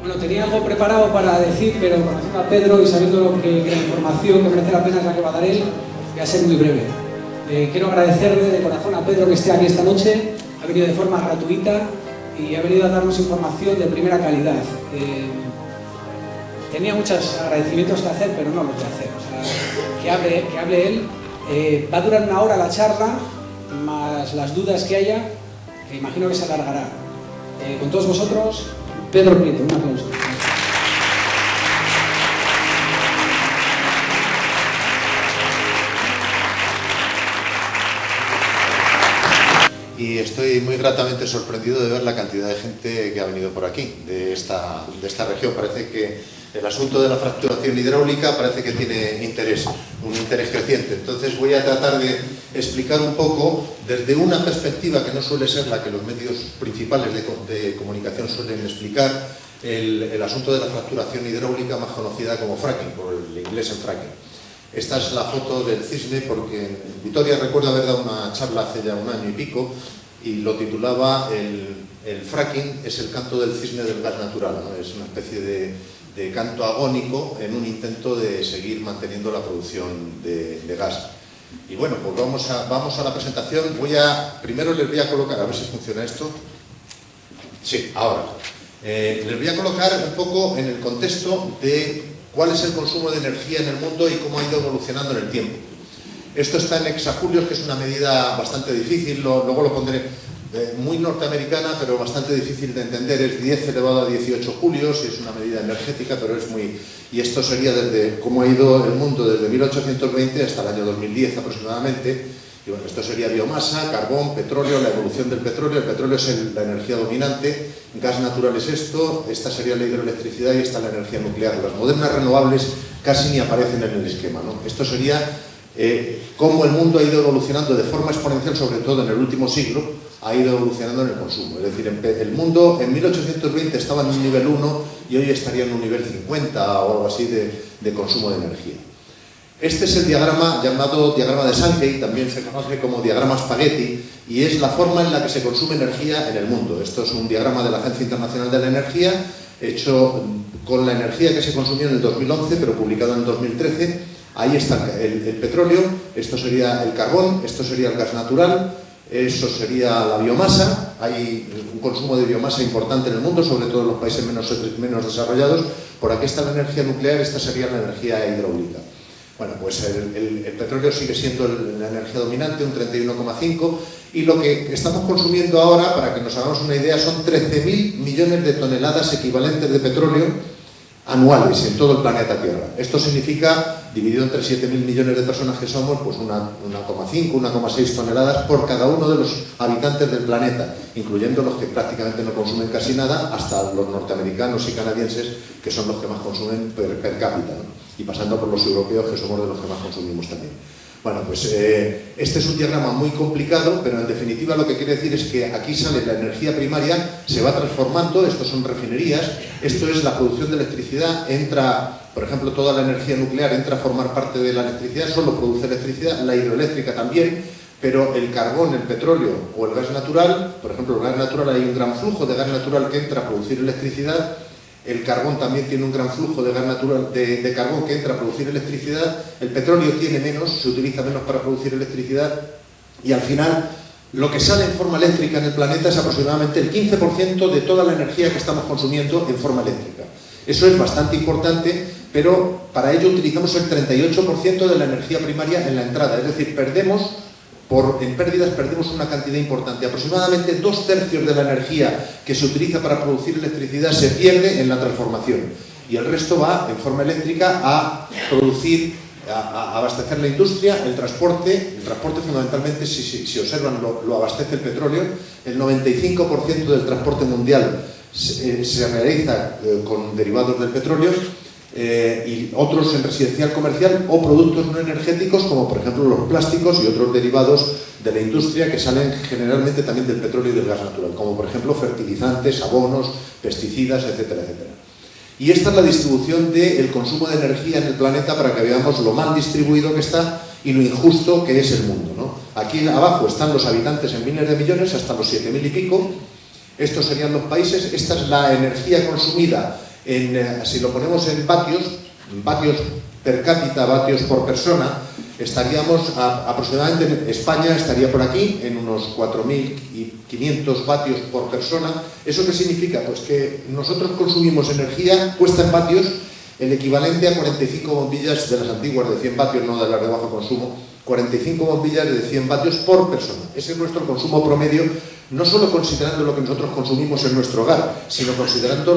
Bueno, tenía algo preparado para decir, pero conociendo a Pedro y sabiendo que la información que merece la pena es la que va a dar él, voy a ser muy breve. Quiero agradecerle de corazón a Pedro que esté aquí esta noche. Ha venido de forma gratuita y ha venido a darnos información de primera calidad. Tenía muchos agradecimientos que hacer, pero no los voy a hacer. O sea, que hable él. Va a durar 1 hora la charla, más las dudas que haya, que imagino que se alargará. Con todos vosotros, Pedro Prieto, un aplauso. Y estoy muy gratamente sorprendido de ver la cantidad de gente que ha venido por aquí, de esta región. Parece que el asunto de la fracturación hidráulica parece que tiene interés, un interés creciente. Entonces voy a tratar de explicar un poco desde una perspectiva que no suele ser la que los medios principales de comunicación suelen explicar, el asunto de la fracturación hidráulica, más conocida como fracking, por el inglés en fracking. Esta es la foto del cisne, porque en Vitoria recuerdo haber dado una charla hace ya 1 año y pico y lo titulaba el fracking es el canto del cisne del gas natural, ¿no? Es una especie de canto agónico en un intento de seguir manteniendo la producción de gas. Y bueno, pues vamos a la presentación. Primero les voy a colocar, a ver si funciona esto. Sí, ahora. Les voy a colocar un poco en el contexto de cuál es el consumo de energía en el mundo y cómo ha ido evolucionando en el tiempo. Esto está en exajulios, que es una medida bastante difícil, luego lo pondré, muy norteamericana, pero bastante difícil de entender. Es 10 elevado a 18 julios y es una medida energética, pero es muy... Y esto sería desde cómo ha ido el mundo desde 1820 hasta el año 2010 aproximadamente. Y bueno, esto sería biomasa, carbón, petróleo, la evolución del petróleo. El petróleo es la energía dominante, gas natural es esto, esta sería la hidroelectricidad y esta la energía nuclear. Las modernas renovables casi ni aparecen en el esquema, ¿no? Esto sería cómo el mundo ha ido evolucionando de forma exponencial, sobre todo en el último siglo, ha ido evolucionando en el consumo. Es decir, el mundo en 1820 estaba en un nivel 1 y hoy estaría en un nivel 50 o algo así de consumo de energía. Este es el diagrama llamado diagrama de Sankey, también se conoce como diagrama Spaghetti, y es la forma en la que se consume energía en el mundo. Esto es un diagrama de la Agencia Internacional de la Energía, hecho con la energía que se consumió en el 2011, pero publicado en el 2013. Ahí está el petróleo, esto sería el carbón, esto sería el gas natural, eso sería la biomasa. Hay un consumo de biomasa importante en el mundo, sobre todo en los países menos desarrollados. Por aquí está la energía nuclear, esta sería la energía hidráulica. Bueno, pues el petróleo sigue siendo la energía dominante, un 31,5%, y lo que estamos consumiendo ahora, para que nos hagamos una idea, son 13.000 millones de toneladas equivalentes de petróleo anuales en todo el planeta Tierra. Esto significa, dividido entre 7.000 millones de personas que somos, pues 1,5, 1,6 toneladas por cada uno de los habitantes del planeta, incluyendo los que prácticamente no consumen casi nada, hasta los norteamericanos y canadienses, que son los que más consumen per cápita, ¿no? Y pasando por los europeos, que somos de los que más consumimos también. Bueno, pues este es un diagrama muy complicado, pero en definitiva lo que quiere decir es que aquí sale la energía primaria, se va transformando, estos son refinerías, esto es la producción de electricidad, entra, por ejemplo, toda la energía nuclear entra a formar parte de la electricidad, solo produce electricidad, la hidroeléctrica también, pero el carbón, el petróleo o el gas natural, por ejemplo, el gas natural, hay un gran flujo de gas natural que entra a producir electricidad. El carbón también tiene un gran flujo de gas natural, de carbón que entra a producir electricidad. El petróleo tiene menos, se utiliza menos para producir electricidad. Y al final, lo que sale en forma eléctrica en el planeta es aproximadamente el 15% de toda la energía que estamos consumiendo en forma eléctrica. Eso es bastante importante, pero para ello utilizamos el 38% de la energía primaria en la entrada. Es decir, en pérdidas perdemos una cantidad importante. Aproximadamente 2/3 de la energía que se utiliza para producir electricidad se pierde en la transformación. y el resto va en forma eléctrica a producir, a abastecer la industria, el transporte fundamentalmente, si observan, lo abastece el petróleo. El 95% del transporte mundial se realiza con derivados del petróleo, y otros en residencial comercial o productos no energéticos, como por ejemplo los plásticos y otros derivados de la industria que salen generalmente también del petróleo y del gas natural, como por ejemplo fertilizantes, abonos, pesticidas, etcétera, etcétera. Y esta es la distribución del consumo de energía en el planeta, para que veamos lo mal distribuido que está y lo injusto que es el mundo, ¿no? Aquí abajo están los habitantes en miles de millones, hasta los 7.000 y pico. Estos serían los países. Esta es la energía consumida si lo ponemos en vatios per cápita, vatios por persona. Estaríamos aproximadamente, España estaría por aquí en unos 4.500 vatios por persona. ¿Eso qué significa? Pues que nosotros consumimos energía puesta en vatios el equivalente a 45 bombillas de las antiguas de 100 vatios, no de las de bajo consumo, 45 bombillas de 100 vatios por persona. Ese es nuestro consumo promedio, no solo considerando lo que nosotros consumimos en nuestro hogar, sino considerando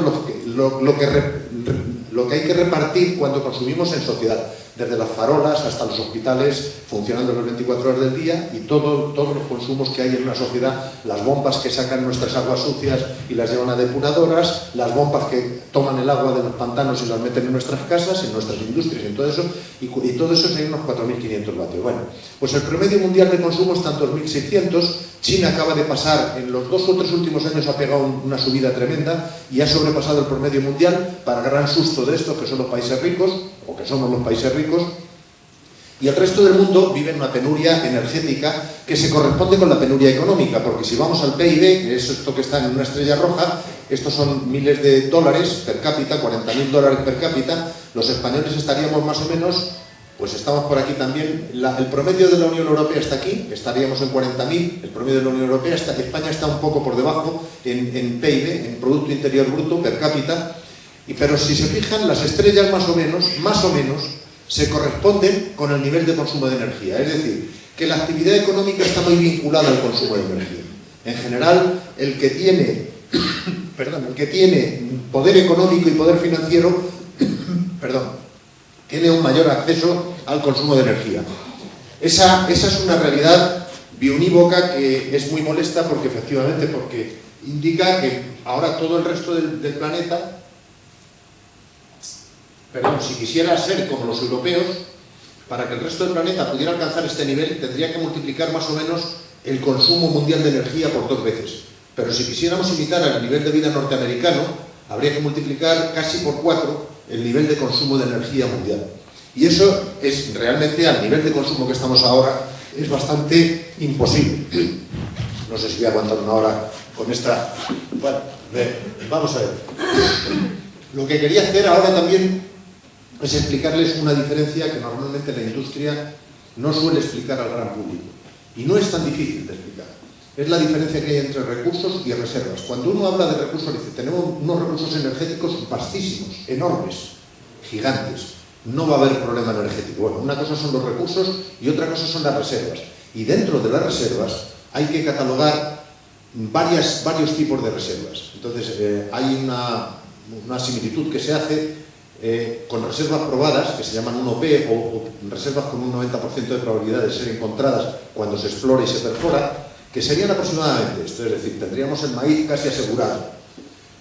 lo que hay que repartir cuando consumimos en sociedad, desde las farolas hasta los hospitales funcionando las 24 horas del día, y todos los consumos que hay en una sociedad, las bombas que sacan nuestras aguas sucias y las llevan a depuradoras, las bombas que toman el agua de los pantanos y las meten en nuestras casas, en nuestras industrias, en todo eso, y todo eso serían unos 4.500 vatios. Bueno, pues el promedio mundial de consumo está en 2.600. China acaba de pasar, en los 2 o 3 últimos años ha pegado una subida tremenda y ha sobrepasado el promedio mundial, para gran susto de estos que son los países ricos, o que somos los países ricos. Y el resto del mundo vive en una penuria energética que se corresponde con la penuria económica, porque si vamos al PIB, que es esto que está en una estrella roja, estos son miles de dólares per cápita, 40.000 dólares per cápita. Los españoles estaríamos más o menos, pues estamos por aquí también. El promedio de la Unión Europea está aquí, estaríamos en 40.000, el promedio de la Unión Europea. España está un poco por debajo en PIB, en Producto Interior Bruto per cápita. Pero si se fijan, las estrellas más o menos, se corresponden con el nivel de consumo de energía. Es decir, que la actividad económica está muy vinculada al consumo de energía. En general, el que tiene poder económico y poder financiero, tiene un mayor acceso al consumo de energía. Esa es una realidad biunívoca que es muy molesta, porque efectivamente, porque indica que ahora todo el resto del planeta, si quisiera ser como los europeos, para que el resto del planeta pudiera alcanzar este nivel, tendría que multiplicar más o menos el consumo mundial de energía por 2 veces. Pero si quisiéramos imitar al nivel de vida norteamericano, habría que multiplicar casi por 4 el nivel de consumo de energía mundial. Y eso es realmente, al nivel de consumo que estamos ahora, es bastante imposible. No sé si voy a aguantar una hora con esta... Bueno, vamos a ver. Lo que quería hacer ahora también es explicarles una diferencia que normalmente la industria no suele explicar al gran público. Y no es tan difícil de explicar. Es la diferencia que hay entre recursos y reservas. Cuando uno habla de recursos, dice, tenemos unos recursos energéticos vastísimos, enormes, gigantes. No va a haber problema energético. Bueno, una cosa son los recursos y otra cosa son las reservas. Y dentro de las reservas hay que catalogar varios tipos de reservas. Entonces, hay una similitud que se hace con reservas probadas, que se llaman 1P, o reservas con un 90% de probabilidad de ser encontradas cuando se explora y se perfora, que serían aproximadamente esto, es decir, tendríamos el maíz casi asegurado.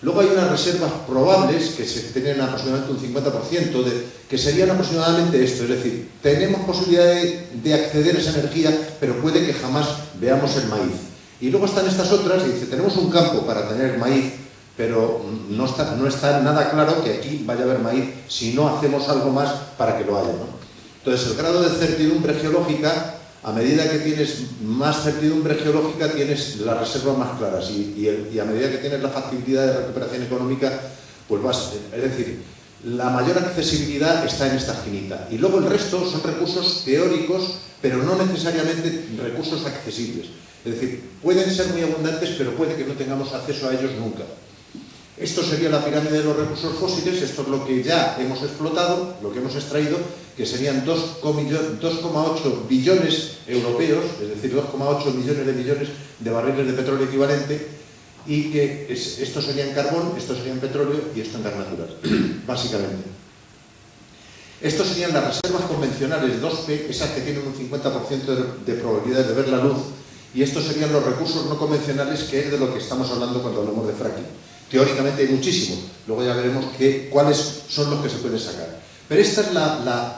Luego hay unas reservas probables que se tienen aproximadamente un 50%, que serían aproximadamente esto, es decir, tenemos posibilidad de acceder a esa energía, pero puede que jamás veamos el maíz. Y luego están estas otras, que dice, tenemos un campo para tener maíz, pero no está nada claro que aquí vaya a haber maíz si no hacemos algo más para que lo haya, ¿no? Entonces, el grado de certidumbre geológica, a medida que tienes más certidumbre geológica, tienes las reservas más claras, y a medida que tienes la facilidad de recuperación económica, pues es decir, la mayor accesibilidad está en esta esquinita. Y luego el resto son recursos teóricos, pero no necesariamente recursos accesibles. Es decir, pueden ser muy abundantes, pero puede que no tengamos acceso a ellos nunca. Esto sería la pirámide de los recursos fósiles. Esto es lo que ya hemos explotado, lo que hemos extraído, que serían 2,8 billones europeos, es decir, 2,8 millones de barriles de petróleo equivalente, y que esto sería en carbón, esto sería en petróleo y esto en gas natural, básicamente. Estos serían las reservas convencionales 2P, esas que tienen un 50% de probabilidad de ver la luz, y estos serían los recursos no convencionales, que es de lo que estamos hablando cuando hablamos de fracking. Teóricamente hay muchísimos, luego ya veremos cuáles son los que se pueden sacar. Pero este es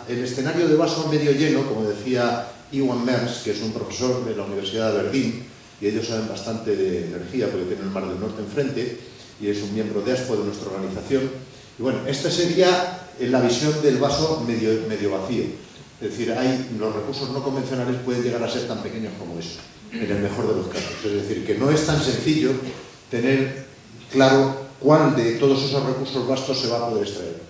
el escenario de vaso medio lleno, como decía Iwan Merz, que es un profesor de la Universidad de Aberdeen, y ellos saben bastante de energía porque tienen el Mar del Norte enfrente, y es un miembro de ASPO de nuestra organización. Y bueno, esta sería la visión del vaso medio vacío. Es decir, los recursos no convencionales pueden llegar a ser tan pequeños como eso, en el mejor de los casos. Es decir, que no es tan sencillo tener claro cuál de todos esos recursos vastos se va a poder extraer.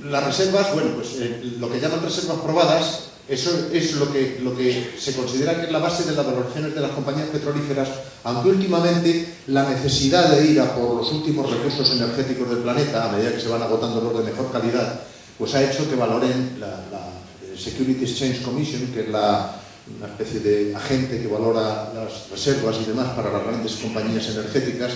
Las reservas, bueno, pues lo que llaman reservas probadas, eso es lo que se considera que es la base de las valoraciones de las compañías petrolíferas, aunque últimamente la necesidad de ir a por los últimos recursos energéticos del planeta, a medida que se van agotando los de mejor calidad, pues ha hecho que valoren la Securities Exchange Commission, que es una especie de agente que valora las reservas y demás para las grandes compañías energéticas,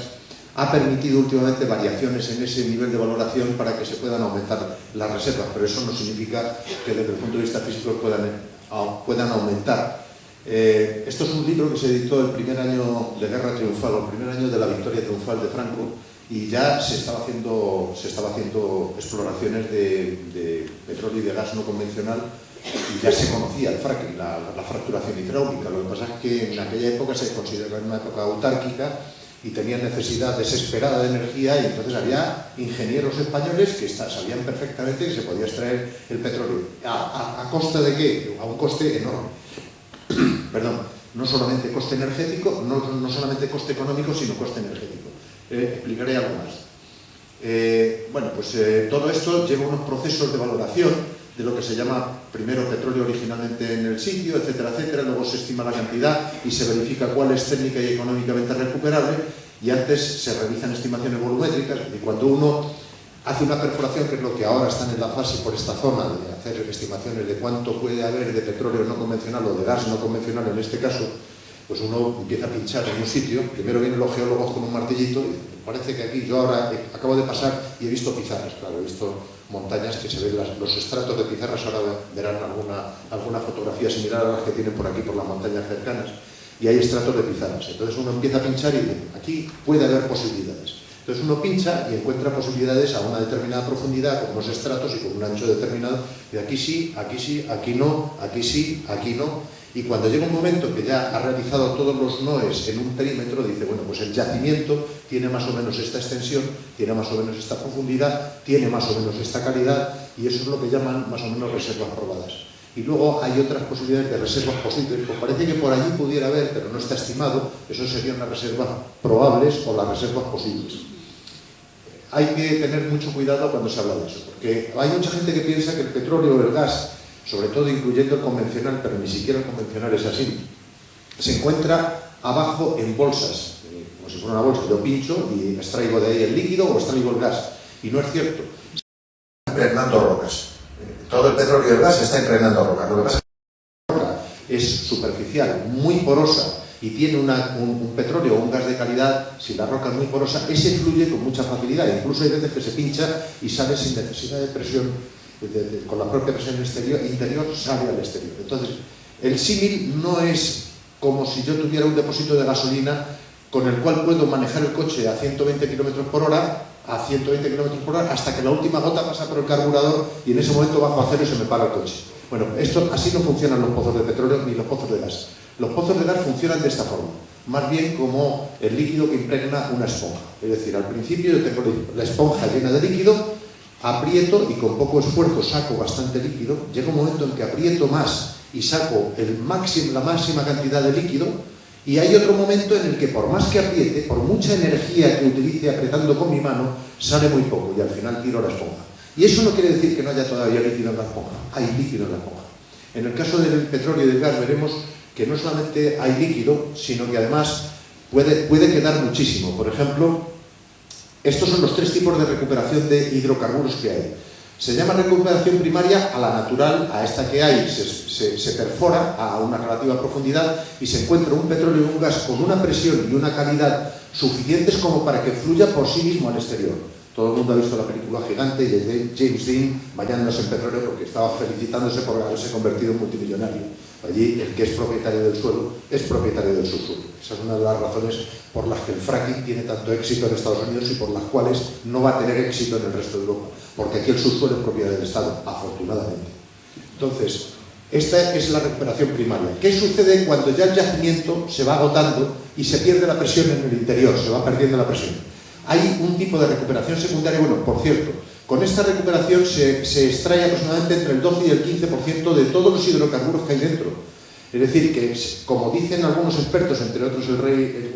ha permitido últimamente variaciones en ese nivel de valoración para que se puedan aumentar las reservas, pero eso no significa que desde el punto de vista físico puedan aumentar. Esto es un libro que se editó el primer año de Guerra Triunfal, o el primer año de la victoria triunfal de Franco, y ya se estaba haciendo exploraciones de petróleo y de gas no convencional, y ya se conocía el fracking, la fracturación hidráulica. Lo que pasa es que en aquella época se consideraba una época autárquica y tenían necesidad desesperada de energía, y entonces había ingenieros españoles que sabían perfectamente que se podía extraer el petróleo. ¿A costa de qué? A un coste enorme. Perdón, no solamente coste energético, no solamente coste económico, sino coste energético. Explicaré algo más. Bueno, pues todo esto lleva unos procesos de valoración de lo que se llama primero petróleo originalmente en el sitio, etcétera, etcétera, luego se estima la cantidad y se verifica cuál es técnica y económicamente recuperable, y antes se realizan estimaciones volumétricas, y cuando uno hace una perforación, que es lo que ahora están en la fase por esta zona, de hacer estimaciones de cuánto puede haber de petróleo no convencional o de gas no convencional en este caso, pues uno empieza a pinchar en un sitio. Primero vienen los geólogos con un martillito y parece que aquí, yo ahora acabo de pasar y he visto pizarras, claro, he visto montañas que se ven los estratos de pizarras, ahora verán alguna fotografía similar a las que tienen por aquí, por las montañas cercanas, y hay estratos de pizarras. Entonces uno empieza a pinchar y dice, aquí puede haber posibilidades. Entonces uno pincha y encuentra posibilidades a una determinada profundidad, con unos estratos y con un ancho determinado, y aquí sí, aquí no, aquí sí, aquí no. Y cuando llega un momento que ya ha realizado todos los noes en un perímetro, dice, bueno, pues el yacimiento tiene más o menos esta extensión, tiene más o menos esta profundidad, tiene más o menos esta calidad, y eso es lo que llaman más o menos reservas probadas. Y luego hay otras posibilidades de reservas posibles, pues parece que por allí pudiera haber, pero no está estimado. Eso serían las reservas probables o las reservas posibles. Hay que tener mucho cuidado cuando se habla de eso, porque hay mucha gente que piensa que el petróleo o el gas, sobre todo incluyendo el convencional, pero ni siquiera el convencional es así, se encuentra abajo en bolsas, como si fuera una bolsa. Yo pincho y extraigo de ahí el líquido o extraigo el gas, y no es cierto. Está impregnando rocas. Todo el petróleo y el gas está impregnando rocas. Lo que pasa es que la roca es superficial, muy porosa, y tiene un petróleo o un gas de calidad. Si la roca es muy porosa, ese fluye con mucha facilidad. Incluso hay veces que se pincha y sale sin necesidad de presión, con la propia presión interior sale al exterior. Entonces, el símil no es como si yo tuviera un depósito de gasolina con el cual puedo manejar el coche a 120 km por hora, hasta que la última gota pasa por el carburador y en ese momento bajo a cero y se me para el coche. Bueno, así no funcionan los pozos de petróleo ni los pozos de gas. Los pozos de gas funcionan de esta forma, más bien como el líquido que impregna una esponja. Es decir, al principio yo tengo la esponja llena de líquido, aprieto y con poco esfuerzo saco bastante líquido. Llega un momento en que aprieto más y saco la máxima cantidad de líquido, y hay otro momento en el que por más que apriete, por mucha energía que utilice apretando con mi mano, sale muy poco y al final tiro la esponja. Y eso no quiere decir que no haya todavía líquido en la esponja. Hay líquido en la esponja. En el caso del petróleo y del gas veremos que no solamente hay líquido, sino que además puede quedar muchísimo. Por ejemplo, estos son los tres tipos de recuperación de hidrocarburos que hay. Se llama recuperación primaria a la natural, a esta que hay, se perfora a una relativa profundidad y se encuentra un petróleo y un gas con una presión y una calidad suficientes como para que fluya por sí mismo al exterior. Todo el mundo ha visto la película Gigante y de James Dean bañándose en petróleo porque estaba felicitándose por haberse convertido en multimillonario. Allí el que es propietario del suelo es propietario del subsuelo. Esa es una de las razones por las que el fracking tiene tanto éxito en Estados Unidos y por las cuales no va a tener éxito en el resto de Europa, porque aquí el subsuelo es propiedad del Estado, afortunadamente. Entonces, esta es la recuperación primaria. ¿Qué sucede cuando ya el yacimiento se va agotando y se pierde la presión en el interior, se va perdiendo la presión? Hay un tipo de recuperación secundaria, bueno, por cierto, con esta recuperación se extrae aproximadamente entre el 12 y el 15% de todos los hidrocarburos que hay dentro. Es decir, que como dicen algunos expertos, entre otros el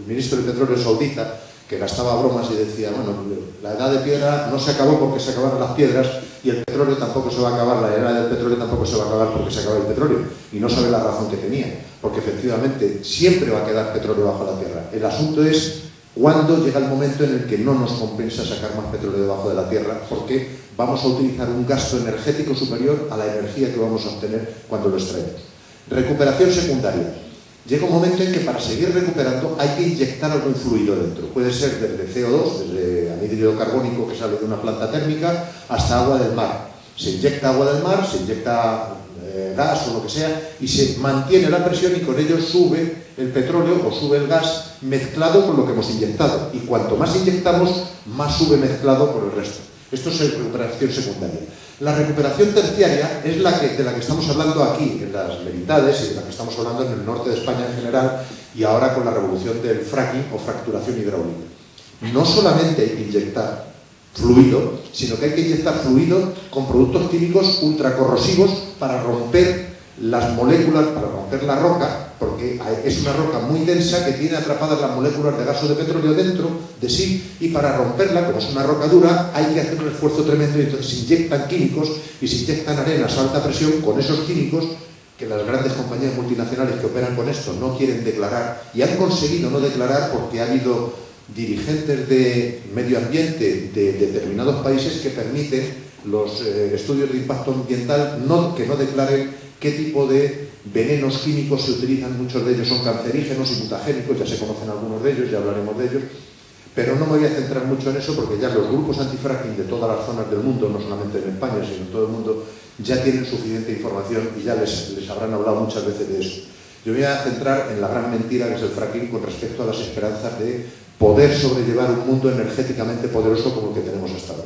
ministro de Petróleo saudita, que gastaba bromas y decía, bueno, la edad de piedra no se acabó porque se acabaron las piedras y el petróleo tampoco se va a acabar, la era del petróleo tampoco se va a acabar porque se acaba el petróleo. Y no sabe la razón que tenía, porque efectivamente siempre va a quedar petróleo bajo la tierra. El asunto es cuándo llega el momento en el que no nos compensa sacar más petróleo debajo de la tierra, porque vamos a utilizar un gasto energético superior a la energía que vamos a obtener cuando lo extraemos. Recuperación secundaria. Llega un momento en que para seguir recuperando hay que inyectar algún fluido dentro. Puede ser desde CO2, desde anhídrido carbónico que sale de una planta térmica, hasta agua del mar. Se inyecta agua del mar, se inyecta gas o lo que sea, y se mantiene la presión y con ello sube el petróleo o sube el gas mezclado con lo que hemos inyectado. Y cuanto más inyectamos, más sube mezclado por el resto. Esto es recuperación secundaria. La recuperación terciaria es de la que estamos hablando aquí, en las Merindades, y de la que estamos hablando en el norte de España en general, y ahora con la revolución del fracking o fracturación hidráulica. No solamente hay que inyectar fluido, sino que hay que inyectar fluido con productos químicos ultracorrosivos para romper las moléculas, para romper la roca, porque es una roca muy densa que tiene atrapadas las moléculas de gas o de petróleo dentro de sí, y para romperla, como es una roca dura, hay que hacer un esfuerzo tremendo y entonces se inyectan químicos y se inyectan arenas a alta presión con esos químicos que las grandes compañías multinacionales que operan con esto no quieren declarar y han conseguido no declarar porque ha habido dirigentes de medio ambiente de determinados países que permiten los estudios de impacto ambiental que no declaren qué tipo de venenos químicos se utilizan. Muchos de ellos son cancerígenos y mutagénicos, ya se conocen algunos de ellos, ya hablaremos de ellos, pero no me voy a centrar mucho en eso porque ya los grupos antifracking de todas las zonas del mundo, no solamente en España, sino en todo el mundo, ya tienen suficiente información y ya les habrán hablado muchas veces de eso. Yo me voy a centrar en la gran mentira que es el fracking con respecto a las esperanzas de poder sobrellevar un mundo energéticamente poderoso como el que tenemos hasta ahora.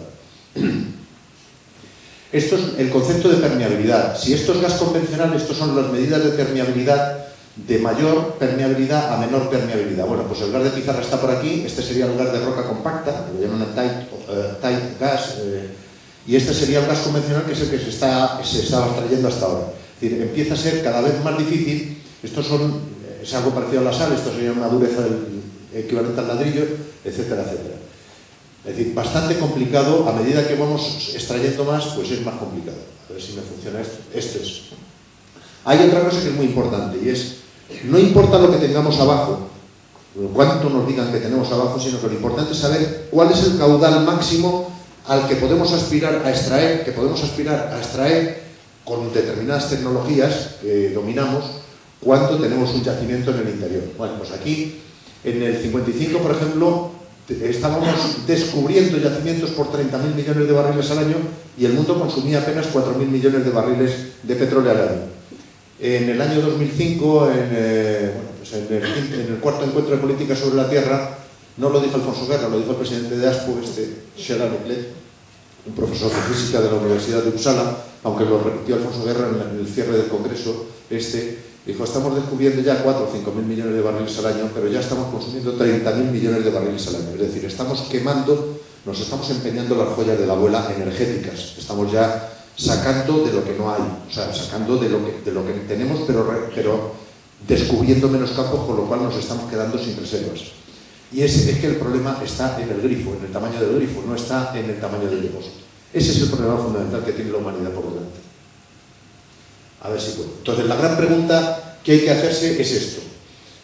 Esto es el concepto de permeabilidad. Si esto es gas convencional, estas son las medidas de permeabilidad, de mayor permeabilidad a menor permeabilidad. Bueno, pues el gas de pizarra está por aquí, este sería el gas de roca compacta, lo llaman tight gas, y este sería el gas convencional, que es el que se estaba extrayendo hasta ahora. Es decir, empieza a ser cada vez más difícil. Estos es algo parecido a la sal, esto sería una dureza equivalente al ladrillo, etcétera, etcétera. Es decir, bastante complicado. A medida que vamos extrayendo más, pues es más complicado. A ver si me funciona esto. Esto es. Hay otra cosa que es muy importante y es, no importa lo que tengamos abajo, cuánto nos digan que tenemos abajo, sino que lo importante es saber cuál es el caudal máximo al que podemos aspirar a extraer, con determinadas tecnologías que dominamos, cuánto tenemos un yacimiento en el interior. Bueno, pues aquí, en el 55, por ejemplo, estábamos descubriendo yacimientos por 30.000 millones de barriles al año y el mundo consumía apenas 4.000 millones de barriles de petróleo al año. En el año 2005, en el cuarto encuentro de política sobre la Tierra, no lo dijo Alfonso Guerra, lo dijo el presidente de ASPO, Sheldon Leclerc, un profesor de física de la Universidad de Uppsala, aunque lo repitió Alfonso Guerra en el cierre del Congreso, dijo, estamos descubriendo ya 4 o 5.000 millones de barriles al año, pero ya estamos consumiendo 30.000 millones de barriles al año. Es decir, estamos quemando, nos estamos empeñando las joyas de la abuela energéticas. Estamos ya sacando de lo que no hay, o sea, sacando de lo que tenemos, pero descubriendo menos campos, con lo cual nos estamos quedando sin reservas. Y es que el problema está en el grifo, en el tamaño del grifo, no está en el tamaño del depósito. Ese es el problema fundamental que tiene la humanidad por delante. A ver si puedo. Entonces, la gran pregunta que hay que hacerse es esto.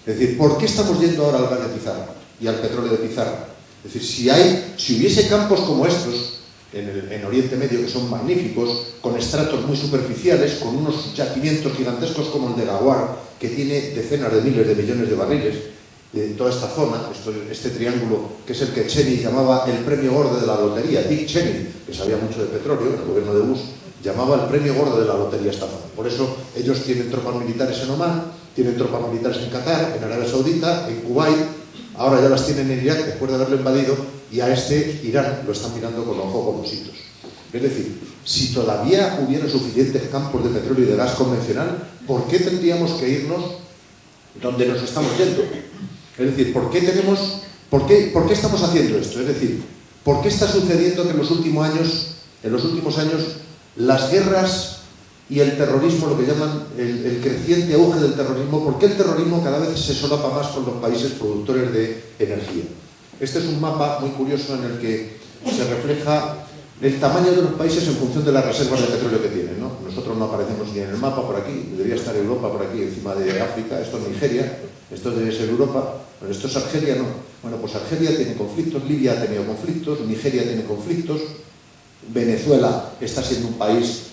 Es decir, ¿por qué estamos yendo ahora al gas de pizarra y al petróleo de pizarra? Es decir, si hubiese campos como estos, en Oriente Medio, que son magníficos, con estratos muy superficiales, con unos yacimientos gigantescos como el de Ghawar, que tiene decenas de miles de millones de barriles, de toda esta zona, este triángulo, que es el que Cheney llamaba el premio gordo de la lotería. Dick Cheney, que sabía mucho de petróleo, en el gobierno de Bush, llamaba el premio gordo de la lotería esta zona. Por eso ellos tienen tropas militares en Omán, tienen tropas militares en Qatar, en Arabia Saudita, en Kuwait, ahora ya las tienen en Irak después de haberlo invadido, y a este Irán lo están mirando con ojo golositos. Es decir, si todavía hubiera suficientes campos de petróleo y de gas convencional, ¿por qué tendríamos que irnos donde nos estamos yendo? Es decir, ¿por qué estamos haciendo esto? Es decir, ¿por qué está sucediendo que en los últimos años las guerras y el terrorismo, lo que llaman el creciente auge del terrorismo, por qué el terrorismo cada vez se solapa más con los países productores de energía? Este es un mapa muy curioso en el que se refleja el tamaño de los países en función de las reservas de petróleo que tienen, ¿no? Nosotros no aparecemos ni en el mapa por aquí, debería estar Europa por aquí encima de África, esto es Nigeria, esto debe ser Europa, pero esto es Argelia, no. Bueno, pues Argelia tiene conflictos, Libia ha tenido conflictos, Nigeria tiene conflictos, Venezuela está siendo un país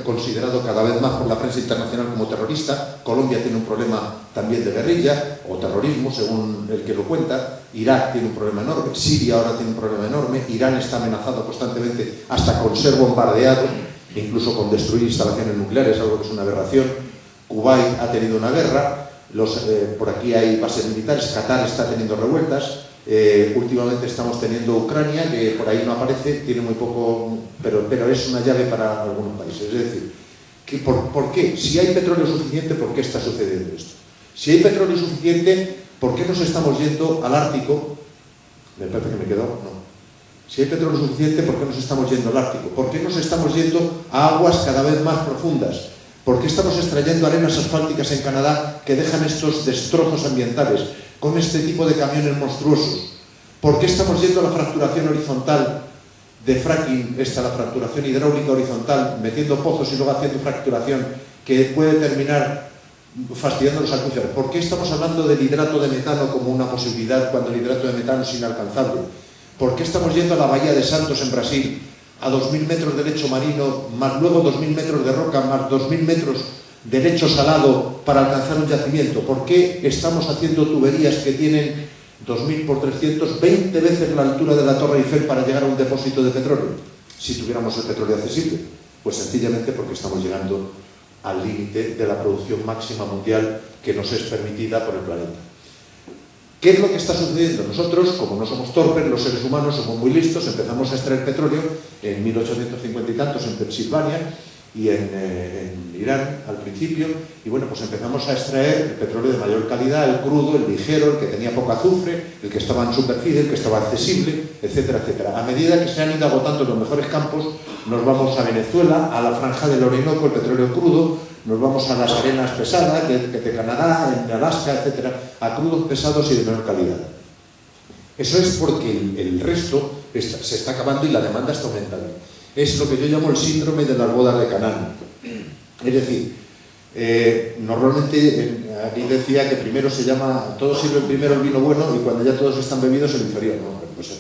considerado cada vez más por la prensa internacional como terrorista, Colombia tiene un problema también de guerrilla o terrorismo, según el que lo cuenta, Irak tiene un problema enorme, Siria ahora tiene un problema enorme, Irán está amenazado constantemente hasta con ser bombardeado, incluso con destruir instalaciones nucleares, algo que es una aberración, Kuwait ha tenido una guerra, por aquí hay bases militares, Qatar está teniendo revueltas, últimamente estamos teniendo Ucrania, que por ahí no aparece, tiene muy poco, pero es una llave para algunos países. Es decir, ¿por qué? Si hay petróleo suficiente, ¿por qué está sucediendo esto? Si hay petróleo suficiente, ¿por qué nos estamos yendo al Ártico? Me parece que me quedó, no. Si hay petróleo suficiente, ¿por qué nos estamos yendo al Ártico? ¿Por qué nos estamos yendo a aguas cada vez más profundas? ¿Por qué estamos extrayendo arenas asfálticas en Canadá que dejan estos destrozos ambientales con este tipo de camiones monstruosos? ¿Por qué estamos yendo a la fracturación horizontal de fracking, la fracturación hidráulica horizontal, metiendo pozos y luego haciendo fracturación que puede terminar fastidiando los acuíferos? ¿Por qué estamos hablando del hidrato de metano como una posibilidad cuando el hidrato de metano es inalcanzable? ¿Por qué estamos yendo a la bahía de Santos en Brasil, a 2.000 metros de lecho marino, más luego 2.000 metros de roca, más 2.000 metros de lecho salado para alcanzar un yacimiento? ¿Por qué estamos haciendo tuberías que tienen 2.000 por 300, 20 veces la altura de la Torre Eiffel para llegar a un depósito de petróleo? Si tuviéramos el petróleo accesible. Pues sencillamente porque estamos llegando al límite de la producción máxima mundial que nos es permitida por el planeta. ¿Qué es lo que está sucediendo? Nosotros, como no somos torpes, los seres humanos somos muy listos, empezamos a extraer petróleo en 1850 y tantos en Pensilvania y en Irán al principio, y bueno, pues empezamos a extraer el petróleo de mayor calidad, el crudo, el ligero, el que tenía poco azufre, el que estaba en superficie, el que estaba accesible, etcétera, etcétera. A medida que se han ido agotando los mejores campos, nos vamos a Venezuela, a la franja del Orinoco, el petróleo crudo, nos vamos a las arenas pesadas de Canadá, en Alaska, etcétera, a crudos pesados y de menor calidad. Eso es porque el resto se está acabando y la demanda está aumentando. Es lo que yo llamo el síndrome de las bodas de Canaán. Es decir, normalmente aquí decía que primero se llama, todos sirven primero el vino bueno y cuando ya todos están bebidos el inferior, ¿no? Pues,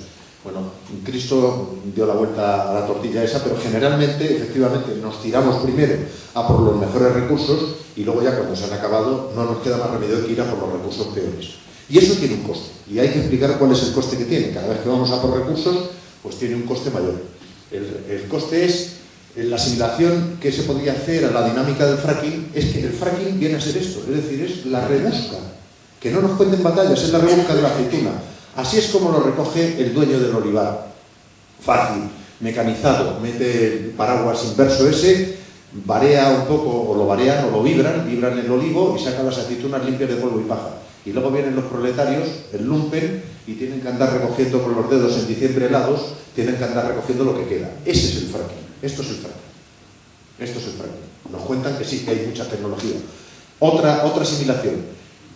bueno, Cristo dio la vuelta a la tortilla esa, pero generalmente, efectivamente, nos tiramos primero a por los mejores recursos y luego ya cuando se han acabado no nos queda más remedio que ir a por los recursos peores. Y eso tiene un coste, y hay que explicar cuál es el coste que tiene. Cada vez que vamos a por recursos, pues tiene un coste mayor. El coste es la asimilación que se podría hacer a la dinámica del fracking, es que el fracking viene a ser esto, es decir, es la rebusca, que no nos cuenten batallas, es la rebusca de la aceituna. Así es como lo recoge el dueño del olivar. Fácil, mecanizado, mete el paraguas inverso ese, varea un poco, o lo varean, o lo vibran el olivo y sacan las aceitunas limpias de polvo y paja. Y luego vienen los proletarios, el lumpen, y tienen que andar recogiendo con los dedos en diciembre helados, tienen que andar recogiendo lo que queda. Ese es el fracking. Esto es el fracking. Esto es el fracking. Nos cuentan que sí, que hay mucha tecnología. Otra asimilación.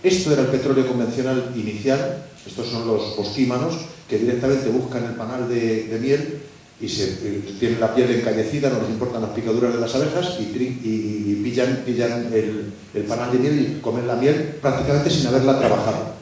Esto era el petróleo convencional inicial. Estos son los bosquímanos que directamente buscan el panal de miel y tienen la piel encallecida, no les importan las picaduras de las abejas y pillan el panal de miel y comen la miel prácticamente sin haberla trabajado.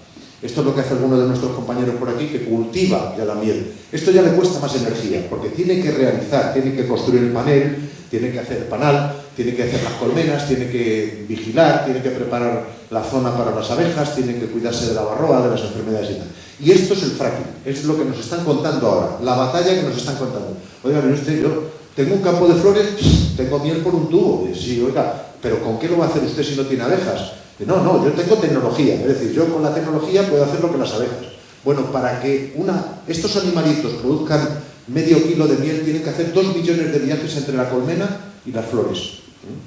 Esto es lo que hace alguno de nuestros compañeros por aquí, que cultiva ya la miel. Esto ya le cuesta más energía, porque tiene que realizar, tiene que construir el panel, tiene que hacer el panal, tiene que hacer las colmenas, tiene que vigilar, tiene que preparar la zona para las abejas, tiene que cuidarse de la varroa, de las enfermedades y tal. Y esto es el fracking, es lo que nos están contando ahora, la batalla que nos están contando. Oiga, mire usted, yo tengo un campo de flores, tengo miel por un tubo. Sí, oiga, pero ¿con qué lo va a hacer usted si no tiene abejas? No, yo tengo tecnología, es decir, yo con la tecnología puedo hacer lo que las abejas. Bueno, para que estos animalitos produzcan medio kilo de miel, tienen que hacer 2 millones de viajes entre la colmena y las flores.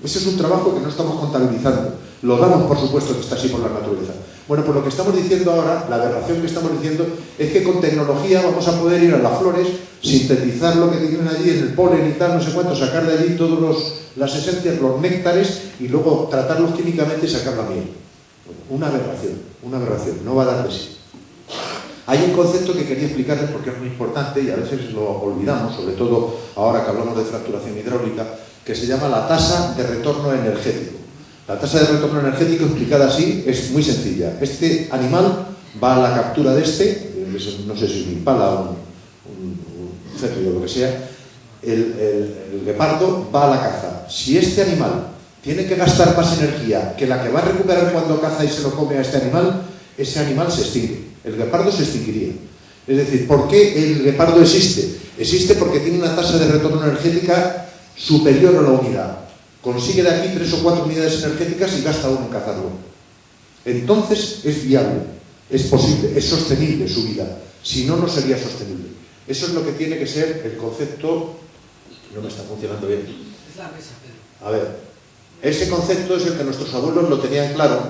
Ese es un trabajo que no estamos contabilizando. Lo damos, por supuesto, que está así por la naturaleza. Bueno, pues lo que estamos diciendo ahora, la aberración que estamos diciendo, es que con tecnología vamos a poder ir a las flores, sintetizar lo que tienen allí en el polen y tal, no sé cuánto, sacar de allí todas las esencias, los néctares, y luego tratarlos químicamente y sacar la miel. Una aberración, no va a dar de sí. Hay un concepto que quería explicarles porque es muy importante y a veces lo olvidamos, sobre todo ahora que hablamos de fracturación hidráulica, que se llama la tasa de retorno energético. La tasa de retorno energético, explicada así, es muy sencilla. Este animal va a la captura de no sé si es un impala o un cetro o lo que sea, el guepardo va a la caza. Si este animal tiene que gastar más energía que la que va a recuperar cuando caza y se lo come a este animal, ese animal se extingue. El guepardo se extinguiría. Es decir, ¿por qué el guepardo existe? Existe porque tiene una tasa de retorno energética superior a la unidad. Consigue de aquí 3 o 4 unidades energéticas y gasta 1 en cazarlo. Entonces es viable, es posible, es sostenible su vida. Si no, no sería sostenible. Eso es lo que tiene que ser el concepto. No me está funcionando bien. Es la mesa, Pedro. A ver, ese concepto es el que nuestros abuelos lo tenían claro,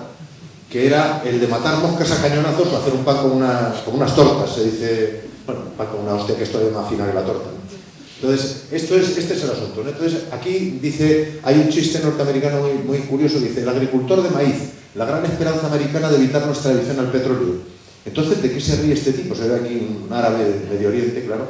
que era el de matar moscas a cañonazos o hacer un pan con unas tortas. Se dice, bueno, un pan con una hostia que es todavía más fina que la torta, ¿no? Entonces, este es el asunto, ¿no? Entonces, aquí dice, hay un chiste norteamericano muy curioso, dice, el agricultor de maíz, la gran esperanza americana de evitar nuestra adicción al petróleo. Entonces, ¿de qué se ríe este tipo? Se ve aquí un árabe de Medio Oriente, claro,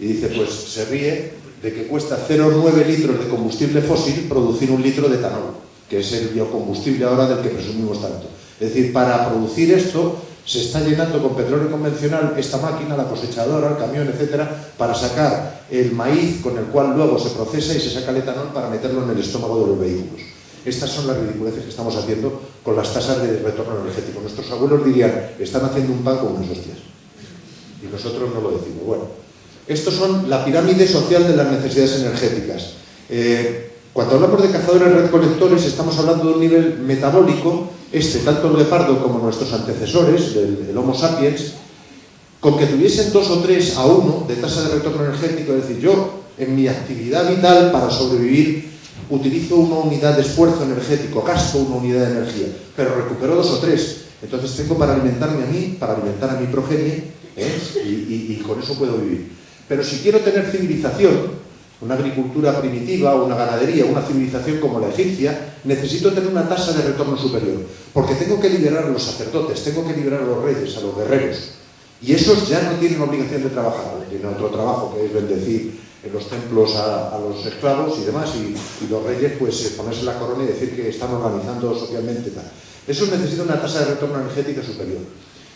y dice, pues se ríe de que cuesta 0,9 litros de combustible fósil producir 1 litro de etanol, que es el biocombustible ahora del que presumimos tanto. Es decir, para producir esto se está llenando con petróleo convencional esta máquina, la cosechadora, el camión, etcétera, para sacar el maíz con el cual luego se procesa y se saca el etanol para meterlo en el estómago de los vehículos. Estas son las ridiculeces que estamos haciendo con las tasas de retorno energético. Nuestros abuelos dirían, están haciendo un pan con unas hostias. Y nosotros no lo decimos. Bueno, estos son la pirámide social de las necesidades energéticas. Cuando hablamos de cazadores-recolectores, estamos hablando de un nivel metabólico. Tanto el guepardo como nuestros antecesores, el Homo sapiens, con que tuviesen 2 o 3 a 1 de tasa de retorno energético, es decir, yo en mi actividad vital para sobrevivir utilizo 1 unidad de esfuerzo energético, gasto 1 unidad de energía, pero recupero 2 o 3, entonces tengo para alimentarme a mí, para alimentar a mi progenie, y con eso puedo vivir. Pero si quiero tener civilización, una agricultura primitiva, una ganadería, una civilización como la egipcia, necesito tener una tasa de retorno superior, porque tengo que liberar a los sacerdotes, tengo que liberar a los reyes, a los guerreros, y esos ya no tienen obligación de trabajar, tienen otro trabajo que es bendecir en los templos a los esclavos y demás, y los reyes pues ponerse la corona y decir que están organizando socialmente tal. Eso necesita una tasa de retorno energética superior.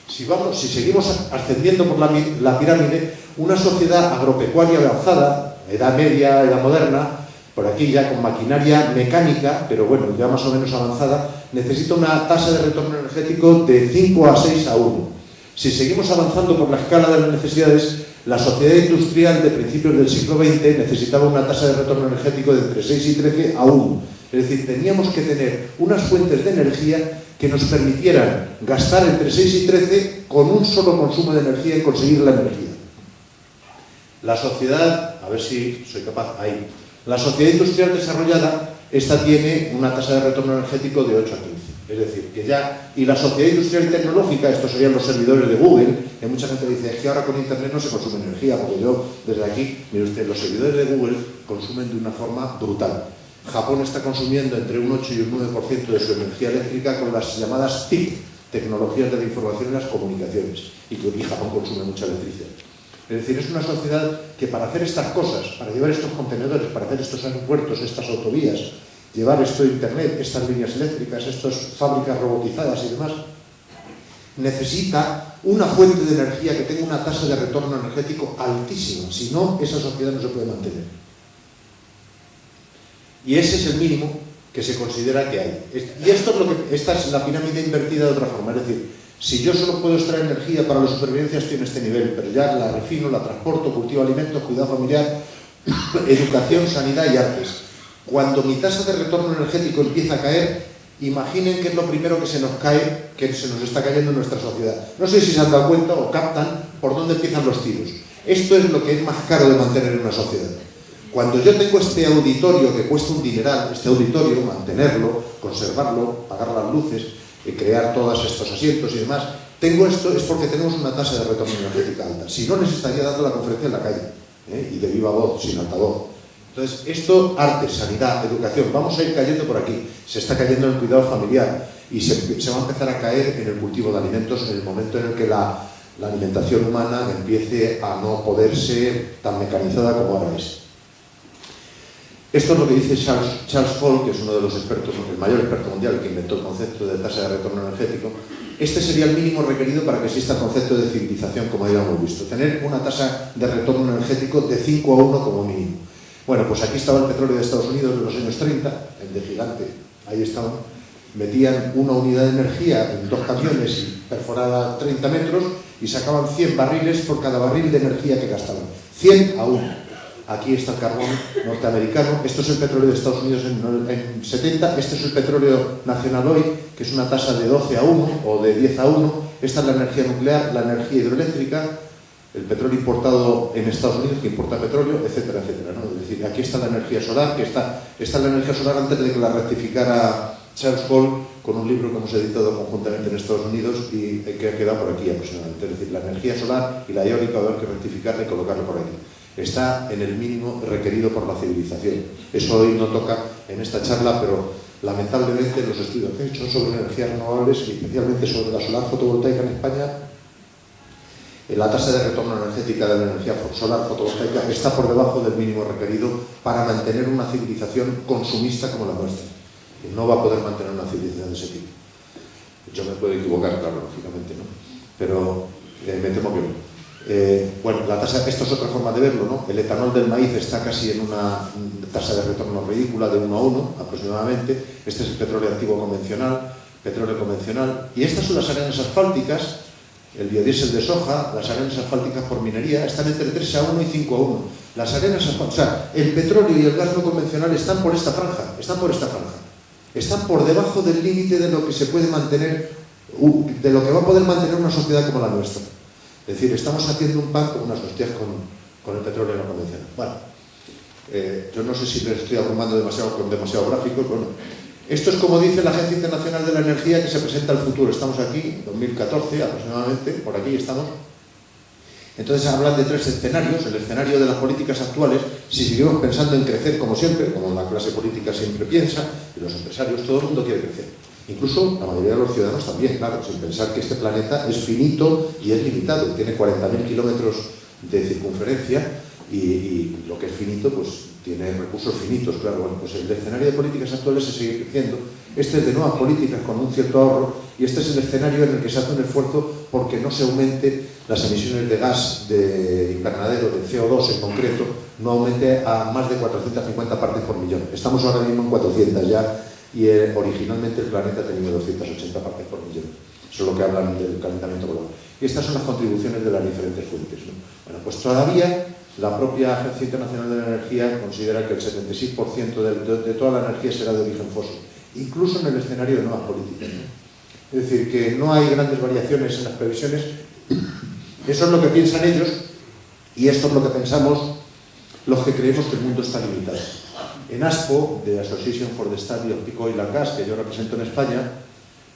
Si seguimos ascendiendo por la pirámide, una sociedad agropecuaria avanzada, edad media, edad moderna, por aquí ya con maquinaria mecánica, pero bueno, ya más o menos avanzada, necesita una tasa de retorno energético de 5 a 6 a 1. Si seguimos avanzando por la escala de las necesidades, la sociedad industrial de principios del siglo XX necesitaba una tasa de retorno energético de entre 6 y 13 a 1. Es decir, teníamos que tener unas fuentes de energía que nos permitieran gastar entre 6 y 13 con un solo consumo de energía y conseguir la energía. La sociedad, a ver si soy capaz, ahí. La sociedad industrial desarrollada, esta tiene una tasa de retorno energético de 8 a 15. Es decir, que ya, y la sociedad industrial y tecnológica, estos serían los servidores de Google, que mucha gente dice, es que ahora con Internet no se consume energía, porque yo, desde aquí, mire usted, los servidores de Google consumen de una forma brutal. Japón está consumiendo entre un 8 y un 9% de su energía eléctrica con las llamadas TIC, tecnologías de la información y las comunicaciones, y Japón consume mucha electricidad. Es decir, es una sociedad que para hacer estas cosas, para llevar estos contenedores, para hacer estos aeropuertos, estas autovías, llevar esto de Internet, estas líneas eléctricas, estas fábricas robotizadas y demás, necesita una fuente de energía que tenga una tasa de retorno energético altísima, si no, esa sociedad no se puede mantener. Y ese es el mínimo que se considera que hay. Y esta es la pirámide invertida de otra forma, es decir, si yo solo puedo extraer energía para la supervivencia estoy en este nivel, pero ya la refino, la transporto, cultivo alimentos, cuidado familiar, educación, sanidad y artes. Cuando mi tasa de retorno energético empieza a caer, imaginen qué es lo primero que se nos cae, que se nos está cayendo en nuestra sociedad. No sé si se han dado cuenta o captan por dónde empiezan los tiros. Esto es lo que es más caro de mantener en una sociedad. Cuando yo tengo este auditorio que cuesta un dineral, este auditorio, mantenerlo, conservarlo, pagar las luces, crear todos estos asientos y demás, tengo esto es porque tenemos una tasa de retorno energética alta. Si no, les estaría dando la conferencia en la calle, y de viva voz, sin altavoz. Entonces, esto, arte, sanidad, educación, vamos a ir cayendo por aquí. Se está cayendo en el cuidado familiar y se va a empezar a caer en el cultivo de alimentos en el momento en el que la alimentación humana empiece a no poder ser tan mecanizada como ahora es. Esto es lo que dice Charles Hall, que es uno de los expertos, el mayor experto mundial que inventó el concepto de tasa de retorno energético. Este sería el mínimo requerido para que exista el concepto de civilización, como ya hemos visto. Tener una tasa de retorno energético de 5 a 1 como mínimo. Bueno, pues aquí estaba el petróleo de Estados Unidos de los años 30, el de gigante, ahí estaban. Metían una unidad de energía en 2 camiones y perforada 30 metros y sacaban 100 barriles por cada barril de energía que gastaban. 100 a 1. Aquí está el carbón norteamericano, esto es el petróleo de Estados Unidos en 70, este es el petróleo nacional hoy, que es una tasa de 12 a 1 o de 10 a 1, esta es la energía nuclear, la energía hidroeléctrica, el petróleo importado en Estados Unidos, que importa petróleo, etcétera, etcétera, ¿no? Es decir, aquí está la energía solar, que está la energía solar antes de que la rectificara Charles Hall con un libro que hemos editado conjuntamente en Estados Unidos y que ha quedado por aquí aproximadamente. Es decir, la energía solar y la eólica va a haber que rectificarla y colocarla por aquí. Está en el mínimo requerido por la civilización. Eso hoy no toca en esta charla, pero lamentablemente los estudios que he hecho sobre energías renovables y especialmente sobre la solar fotovoltaica en España, la tasa de retorno energética de la energía solar fotovoltaica está por debajo del mínimo requerido para mantener una civilización consumista como la nuestra. No va a poder mantener una civilización de ese tipo. Yo me puedo equivocar, claro, lógicamente, ¿no? Pero me temo que no. Bueno, la tasa, esto es otra forma de verlo, ¿no? El etanol del maíz está casi en una tasa de retorno ridícula de 1 a 1 aproximadamente. Este es el petróleo activo convencional, petróleo convencional. Y estas son las arenas asfálticas, el biodiesel de soja, las arenas asfálticas por minería, están entre 3 a 1 y 5 a 1. Las arenas asfálticas, o sea, el petróleo y el gas no convencional están por esta franja, están por debajo del límite de lo que se puede mantener, de lo que va a poder mantener una sociedad como la nuestra. Es decir, estamos haciendo un pan con unas hostias con el petróleo no convencional. Bueno, yo no sé si les estoy abrumando con demasiado gráficos. Bueno, esto es como dice la Agencia Internacional de la Energía, que se presenta al futuro. Estamos aquí, 2014 aproximadamente, por aquí estamos. Entonces hablan de 3 escenarios. El escenario de las políticas actuales, si seguimos pensando en crecer como siempre, como la clase política siempre piensa, y los empresarios, todo el mundo quiere crecer. Incluso la mayoría de los ciudadanos también, claro, sin pensar que este planeta es finito y es limitado, tiene 40.000 kilómetros de circunferencia y lo que es finito, pues tiene recursos finitos, claro. Bueno, pues el escenario de políticas actuales se sigue creciendo. Este es de nuevas políticas con un cierto ahorro y este es el escenario en el que se hace un esfuerzo porque no se aumente las emisiones de gas de invernadero, de CO2 en concreto, no aumente a más de 450 partes por millón. Estamos ahora mismo en 400 ya. Y originalmente el planeta tenía 280 partes por millón. Eso es lo que hablan del calentamiento global. Y estas son las contribuciones de las diferentes fuentes, ¿no? Bueno, pues todavía la propia Agencia Internacional de la Energía considera que el 76% de toda la energía será de origen fósil, incluso en el escenario de nuevas políticas, ¿no? Es decir, que no hay grandes variaciones en las previsiones. Eso es lo que piensan ellos y esto es lo que pensamos los que creemos que el mundo está limitado. En ASPO, de Association for the Study of Peak Oil and Gas, que yo represento en España,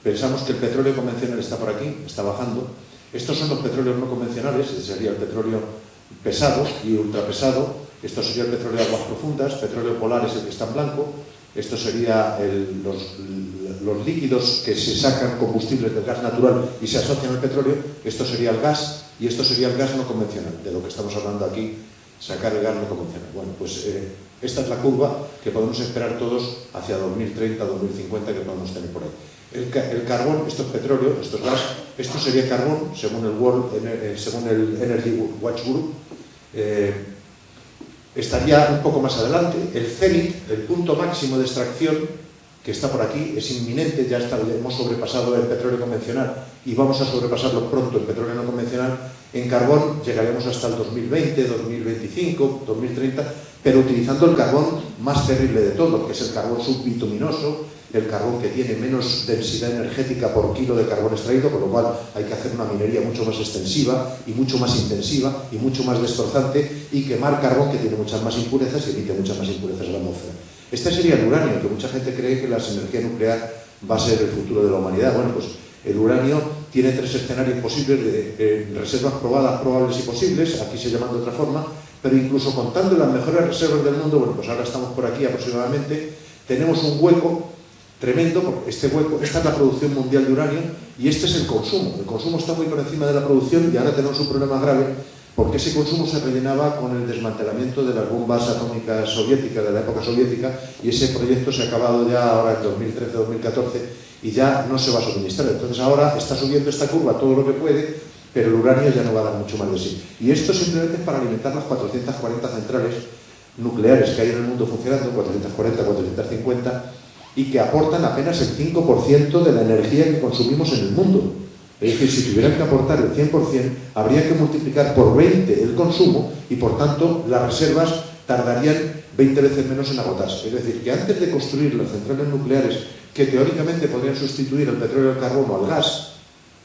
pensamos que el petróleo convencional está por aquí, está bajando. Estos son los petróleos no convencionales, ese sería el petróleo pesado y ultrapesado. Esto sería el petróleo de aguas profundas, petróleo polar es el que está en blanco. Esto sería los líquidos que se sacan combustibles del gas natural y se asocian al petróleo. Esto sería el gas y esto sería el gas no convencional, de lo que estamos hablando aquí, sacar el gas no convencional. Bueno, pues Esta es la curva que podemos esperar todos hacia 2030, 2050 que podemos tener por ahí. El carbón, esto es petróleo, esto es gas, esto sería carbón, según el Energy Watch Group, estaría un poco más adelante. El cenit, el punto máximo de extracción, que está por aquí, es inminente, ya hemos sobrepasado el petróleo convencional y vamos a sobrepasarlo pronto el petróleo no convencional. En carbón llegaremos hasta el 2020, 2025, 2030, pero utilizando el carbón más terrible de todo, que es el carbón subbituminoso, el carbón que tiene menos densidad energética por kilo de carbón extraído, con lo cual hay que hacer una minería mucho más extensiva y mucho más intensiva y mucho más destrozante, y quemar carbón que tiene muchas más impurezas y emite muchas más impurezas a la atmósfera. Este sería el uranio, que mucha gente cree que la energía nuclear va a ser el futuro de la humanidad. Bueno, pues el uranio tiene 3 escenarios posibles de reservas probadas, probables y posibles, aquí se llaman de otra forma, pero incluso contando las mejores reservas del mundo, bueno, pues ahora estamos por aquí aproximadamente, tenemos un hueco tremendo, porque este hueco, esta es la producción mundial de uranio y este es el consumo. El consumo está muy por encima de la producción y ahora tenemos un problema grave, porque ese consumo se rellenaba con el desmantelamiento de las bombas atómicas soviéticas, de la época soviética, y ese proyecto se ha acabado ya ahora en 2013-2014 y ya no se va a suministrar. Entonces ahora está subiendo esta curva todo lo que puede, pero el uranio ya no va a dar mucho más de sí. Y esto simplemente es para alimentar las 440 centrales nucleares que hay en el mundo funcionando, 440, 450, y que aportan apenas el 5% de la energía que consumimos en el mundo. Es decir, si tuvieran que aportar el 100%, habría que multiplicar por 20 el consumo y, por tanto, las reservas tardarían 20 veces menos en agotarse. Es decir, que antes de construir las centrales nucleares, que teóricamente podrían sustituir el petróleo, el carbón o el gas,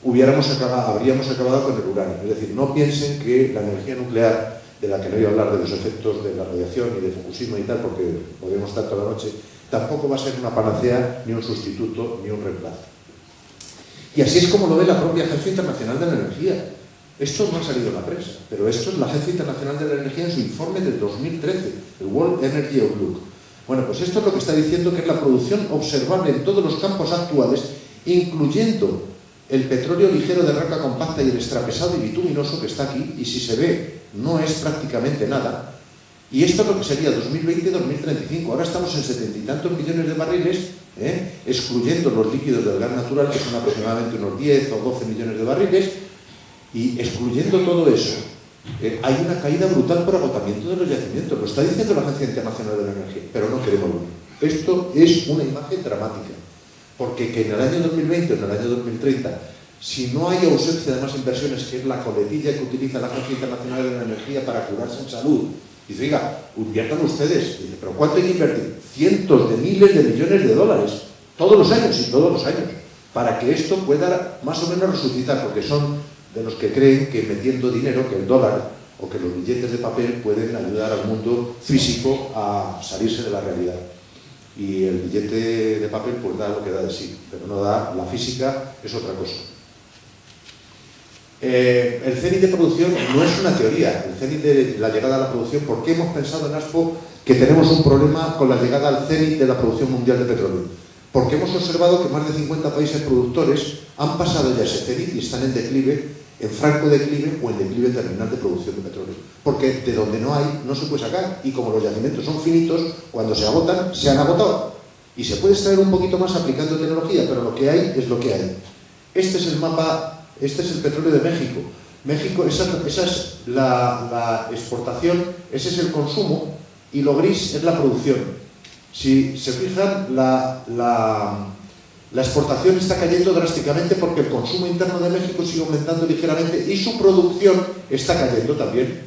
habríamos acabado con el uranio. Es decir, no piensen que la energía nuclear, de la que no voy a hablar de los efectos de la radiación y de Fukushima y tal, porque podemos estar toda la noche, tampoco va a ser una panacea, ni un sustituto, ni un reemplazo. Y así es como lo ve la propia Agencia Internacional de la Energía. Esto no ha salido en la prensa, pero esto es la Agencia Internacional de la Energía en su informe del 2013, el World Energy Outlook. Bueno, pues esto es lo que está diciendo, que es la producción observable en todos los campos actuales, incluyendo el petróleo ligero de roca compacta y el extrapesado y bituminoso que está aquí, y si se ve, no es prácticamente nada. Y esto es lo que sería 2020-2035. Ahora estamos en 70 y tantos millones de barriles, excluyendo los líquidos del gas natural, que son aproximadamente unos 10 o 12 millones de barriles, y excluyendo todo eso, hay una caída brutal por agotamiento de los yacimientos. Lo está diciendo la Agencia Internacional de la Energía, pero no queremos verlo. Esto es una imagen dramática, porque que en el año 2020 o en el año 2030, si no hay ausencia de más inversiones, que es la coletilla que utiliza la Agencia Internacional de la Energía para curarse en salud, dice, oiga, inviertan ustedes. Dice, ¿pero cuánto hay que invertir? Cientos de miles de millones de dólares, todos los años y todos los años, para que esto pueda más o menos resucitar, porque son de los que creen que metiendo dinero, que el dólar o que los billetes de papel pueden ayudar al mundo físico a salirse de la realidad. Y el billete de papel pues da lo que da de sí, pero no da, la física es otra cosa. El cenit de producción no es una teoría, el cenit de la llegada a la producción, porque hemos pensado en ASPO que tenemos un problema con la llegada al cenit de la producción mundial de petróleo, porque hemos observado que más de 50 países productores han pasado ya ese cenit y están en declive, en franco declive o en declive terminal de producción de petróleo, porque de donde no hay, no se puede sacar, y como los yacimientos son finitos, cuando se agotan, se han agotado, y se puede extraer un poquito más aplicando tecnología, pero lo que hay es lo que hay. Este es el mapa. Este es el petróleo de México. México, esa es la exportación, ese es el consumo, y lo gris es la producción. Si se fijan, la exportación está cayendo drásticamente porque el consumo interno de México sigue aumentando ligeramente y su producción está cayendo también.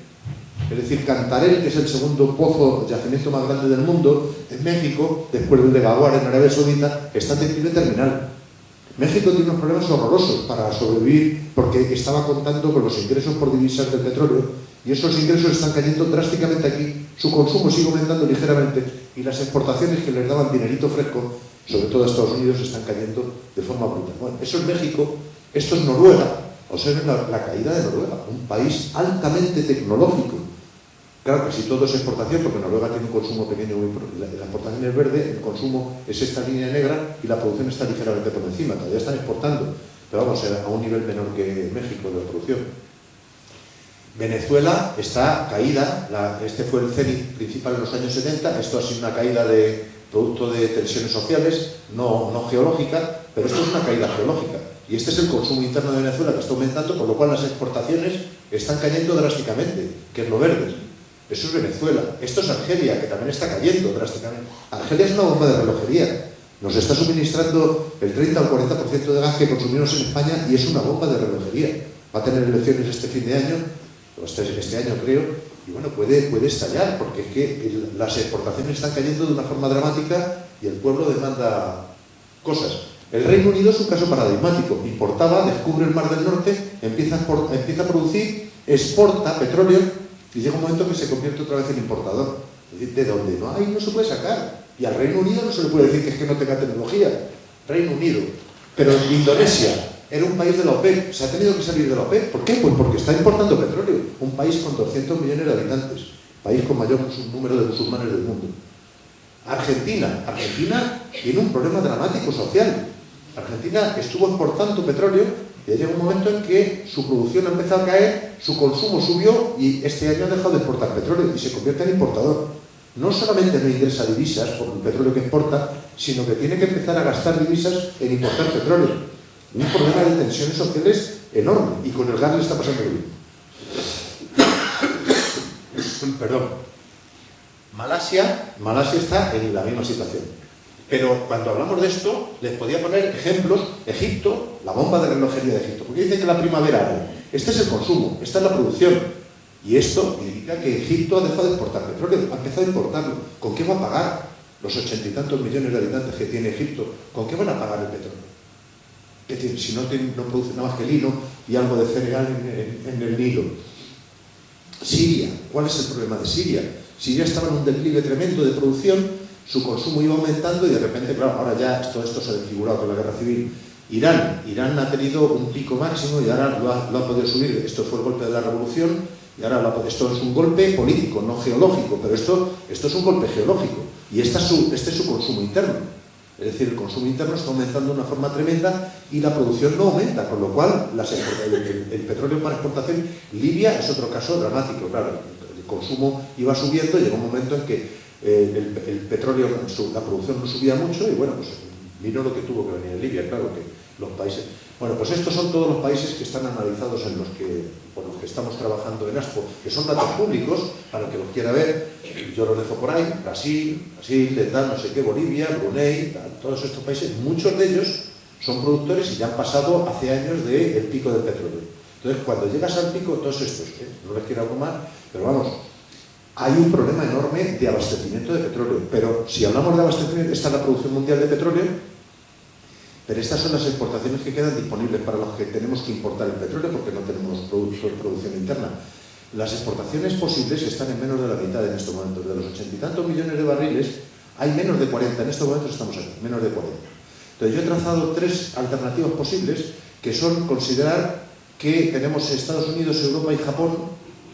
Es decir, Cantarell, que es el segundo pozo, yacimiento más grande del mundo, en México, después del de Baguar en Arabia Saudita, está en declive terminal. México tiene unos problemas horrorosos para sobrevivir porque estaba contando con los ingresos por divisas del petróleo y esos ingresos están cayendo drásticamente aquí, su consumo sigue aumentando ligeramente y las exportaciones que les daban dinerito fresco, sobre todo a Estados Unidos, están cayendo de forma brutal. Bueno, eso es México, esto es Noruega, observen la caída de Noruega, un país altamente tecnológico. Claro, casi todo es exportación, porque Noruega tiene un consumo pequeño, la exportación es verde, el consumo es esta línea negra y la producción está ligeramente por encima, todavía están exportando, pero vamos, a un nivel menor que México de la producción. Venezuela está caída, este fue el cenit principal en los años 70, esto ha sido una caída de producto de tensiones sociales, no geológica, pero esto es una caída geológica. Y este es el consumo interno de Venezuela que está aumentando, con lo cual las exportaciones están cayendo drásticamente, que es lo verde. Eso es Venezuela. Esto es Argelia, que también está cayendo drásticamente. Argelia es una bomba de relojería. Nos está suministrando el 30 o el 40% de gas que consumimos en España y es una bomba de relojería. Va a tener elecciones este fin de año, o este año creo, y bueno, puede estallar, porque es que las exportaciones están cayendo de una forma dramática y el pueblo demanda cosas. El Reino Unido es un caso paradigmático. Importaba, descubre el Mar del Norte, empieza a producir, exporta petróleo y llega un momento que se convierte otra vez en importador. Es decir, de donde no hay, no se puede sacar. Y al Reino Unido no se le puede decir que es que no tenga tecnología. Reino Unido. Pero Indonesia era un país de la OPEP. Se ha tenido que salir de la OPEP. ¿Por qué? Pues porque está importando petróleo. Un país con 200 millones de habitantes. País con mayor número de musulmanes del mundo. Argentina tiene un problema dramático social. Argentina estuvo exportando petróleo y llega un momento en que su producción ha empezado a caer, su consumo subió y este año ha dejado de exportar petróleo y se convierte en importador. No solamente no ingresa divisas por el petróleo que exporta, sino que tiene que empezar a gastar divisas en importar petróleo. Un problema de tensiones sociales enorme y con el gas le está pasando bien. Perdón. Malasia está en la misma situación. Pero cuando hablamos de esto, les podía poner ejemplos. Egipto, la bomba de relojería de Egipto. Porque dicen que la primavera árabe. Este es el consumo, esta es la producción. Y esto indica que Egipto ha dejado de exportar petróleo, ha empezado a importarlo. ¿Con qué va a pagar los 80 y tantos millones de habitantes que tiene Egipto? ¿Con qué van a pagar el petróleo? Es decir, si no produce nada más que lino y algo de cereal en el Nilo. Siria, ¿cuál es el problema de Siria? Siria estaba en un declive tremendo de producción, su consumo iba aumentando y de repente, claro, ahora ya todo esto se ha desfigurado con la guerra civil. Irán ha tenido un pico máximo y ahora lo ha podido subir. Esto fue el golpe de la revolución y ahora esto es un golpe político, no geológico, pero esto es un golpe geológico y este es su consumo interno. Es decir, el consumo interno está aumentando de una forma tremenda y la producción no aumenta, con lo cual el petróleo para exportación. Libia es otro caso dramático, claro, el consumo iba subiendo y llegó un momento en que el petróleo, la producción no subía mucho y bueno, pues vino lo que tuvo que venir en Libia, claro que los países... Bueno, pues estos son todos los países que están analizados por los que estamos trabajando en ASPO, que son datos públicos, para el que los quiera ver, yo los dejo por ahí, Brasil, Vietnam, no sé qué, Bolivia, Brunei, todos estos países, muchos de ellos son productores y ya han pasado hace años del pico del petróleo. Entonces, cuando llegas al pico, todos estos, no les quiero abrumar, pero vamos, hay un problema enorme de abastecimiento de petróleo, pero si hablamos de abastecimiento, está la producción mundial de petróleo, pero estas son las exportaciones que quedan disponibles para los que tenemos que importar el petróleo porque no tenemos producción interna. Las exportaciones posibles están en menos de la mitad en estos momentos. De los 80 y tantos millones de barriles, hay menos de 40. En estos momentos estamos aquí, menos de 40. Entonces yo he trazado 3 alternativas posibles, que son considerar que tenemos Estados Unidos, Europa y Japón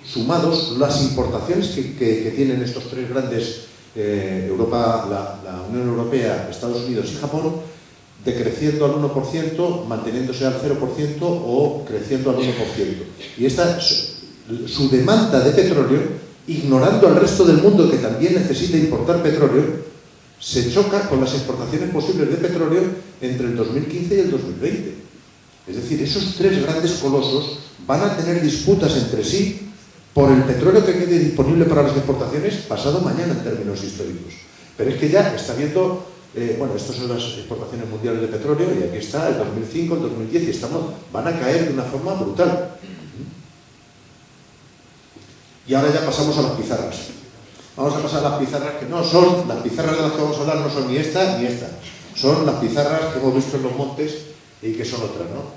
sumados las importaciones que tienen estos 3 grandes, Europa, la Unión Europea, Estados Unidos y Japón, decreciendo al 1%, manteniéndose al 0% o creciendo al 1%. Y esta, su demanda de petróleo, ignorando al resto del mundo que también necesita importar petróleo, se choca con las exportaciones posibles de petróleo entre el 2015 y el 2020. Es decir, esos 3 grandes colosos van a tener disputas entre sí por el petróleo que quede disponible para las exportaciones pasado mañana en términos históricos. Pero es que ya está viendo... bueno, estas son las exportaciones mundiales de petróleo y aquí está el 2005, el 2010 y van a caer de una forma brutal. Y ahora ya pasamos a las pizarras. Vamos a pasar a las pizarras que no son, las pizarras de las que vamos a hablar no son ni esta ni esta. Son las pizarras que hemos visto en los montes y que son otras, ¿no?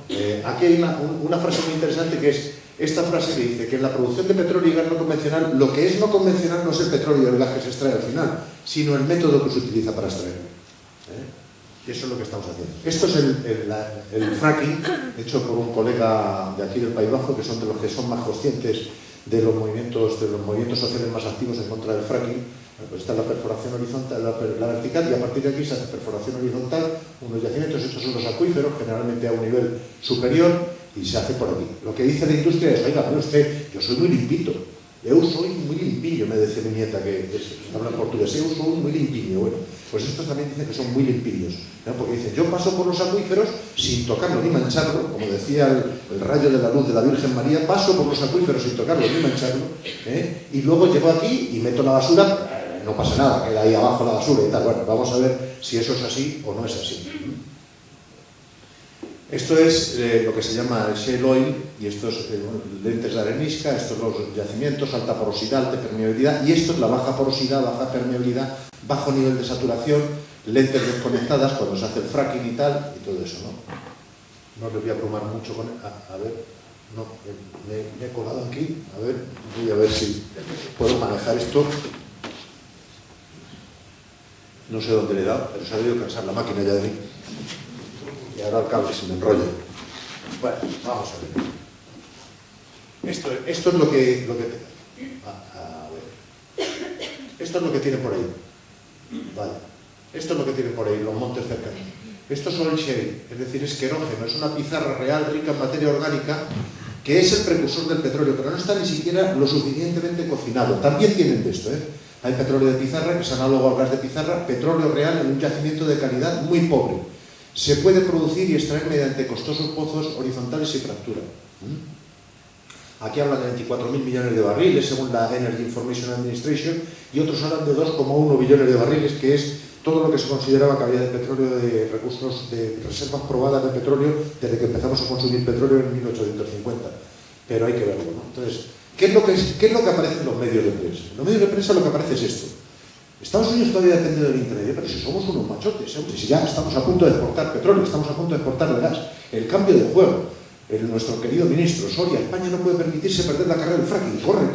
Aquí hay una frase muy interesante que es esta frase que dice que en la producción de petróleo y gas no convencional, lo que es no convencional no es el petróleo y el gas que se extrae al final, sino el método que se utiliza para extraerlo. Y eso es lo que estamos haciendo. Esto es el fracking, hecho por un colega de aquí del País Vasco, que son de los que son más conscientes de los movimientos sociales más activos en contra del fracking. Pues está la perforación horizontal, la vertical, y a partir de aquí se hace perforación horizontal, unos yacimientos, estos son los acuíferos, generalmente a un nivel superior, y se hace por aquí. Lo que dice la industria es, oiga, pero usted, yo soy muy limpito. Eu soy muy limpillo, me dice mi nieta que habla portugués. Eu soy muy limpillo. Bueno, pues estos también dicen que son muy limpillos, ¿no? Porque dicen, yo paso por los acuíferos sin tocarlo ni mancharlo, como decía el rayo de la luz de la Virgen María, paso por los acuíferos sin tocarlo ni mancharlo, y luego llego aquí y meto la basura, no pasa nada, queda ahí abajo la basura y tal. Bueno, vamos a ver si eso es así o no es así. Esto es lo que se llama el shale oil, y estos lentes de arenisca, estos los yacimientos, alta porosidad, alta permeabilidad, y esto es la baja porosidad, baja permeabilidad, bajo nivel de saturación, lentes desconectadas cuando se hace el fracking y tal, y todo eso, ¿no? No les voy a abrumar mucho con... A ver, no, me he colado aquí, a ver, voy a ver si puedo manejar esto. No sé dónde le he dado, pero se ha debido cansar la máquina ya de mí. Y ahora el cable se me enrolla. Bueno, vamos a ver. Esto es lo que a ver. Esto es lo que tiene por ahí. Vale. Esto es lo que tiene por ahí, los montes cercanos. Esto es oil shale, es decir, es querógeno, es una pizarra real rica en materia orgánica que es el precursor del petróleo, pero no está ni siquiera lo suficientemente cocinado. También tienen de esto, ¿eh? Hay petróleo de pizarra, que es análogo al gas de pizarra, petróleo real en un yacimiento de calidad muy pobre. Se puede producir y extraer mediante costosos pozos horizontales y fractura. Aquí hablan de 24.000 millones de barriles, según la Energy Information Administration, y otros hablan de 2,1 billones de barriles, que es todo lo que se consideraba que había de petróleo, de recursos, de reservas probadas de petróleo, desde que empezamos a consumir petróleo en 1850. Pero hay que verlo, ¿no? Entonces, ¿qué es lo que aparece en los medios de prensa? En los medios de prensa lo que aparece es esto. Estados Unidos todavía depende del intermedio, pero si somos unos machotes, si ya estamos a punto de exportar petróleo, estamos a punto de exportar el gas, el cambio de juego, nuestro querido ministro Soria, España no puede permitirse perder la carrera del fracking, corre,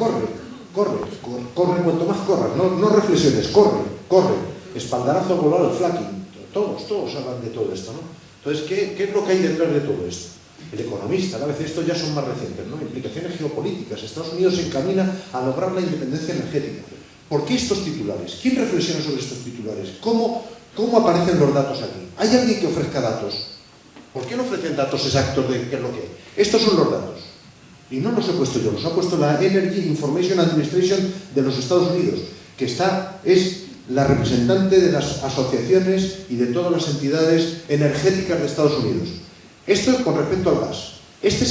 cuanto más corras, no reflexiones, corre, espaldarazo global al fracking, todos hablan de todo esto, ¿no? Entonces, ¿qué es lo que hay detrás de todo esto? El Economista, a veces estos ya son más recientes, ¿no? Implicaciones geopolíticas, Estados Unidos se encamina a lograr la independencia energética. ¿Por qué estos titulares? ¿Quién reflexiona sobre estos titulares? ¿Cómo aparecen los datos aquí? ¿Hay alguien que ofrezca datos? ¿Por qué no ofrecen datos exactos de qué es lo que hay? Estos son los datos. Y no los he puesto yo, los ha puesto la Energy Information Administration de los Estados Unidos, que es la representante de las asociaciones y de todas las entidades energéticas de Estados Unidos. Esto es con respecto al gas. Esta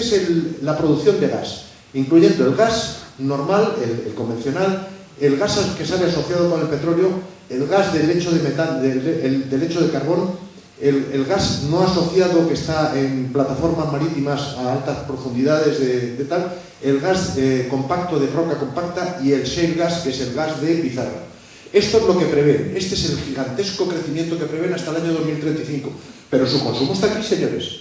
es la producción de gas, incluyendo el gas normal, el convencional, el gas que sale asociado con el petróleo, el gas del lecho de metal, del lecho de carbón, el gas no asociado que está en plataformas marítimas a altas profundidades de tal, el gas compacto de roca compacta y el shale gas, que es el gas de pizarra. Esto es lo que prevén, este es el gigantesco crecimiento que prevén hasta el año 2035. Pero su consumo está aquí, señores.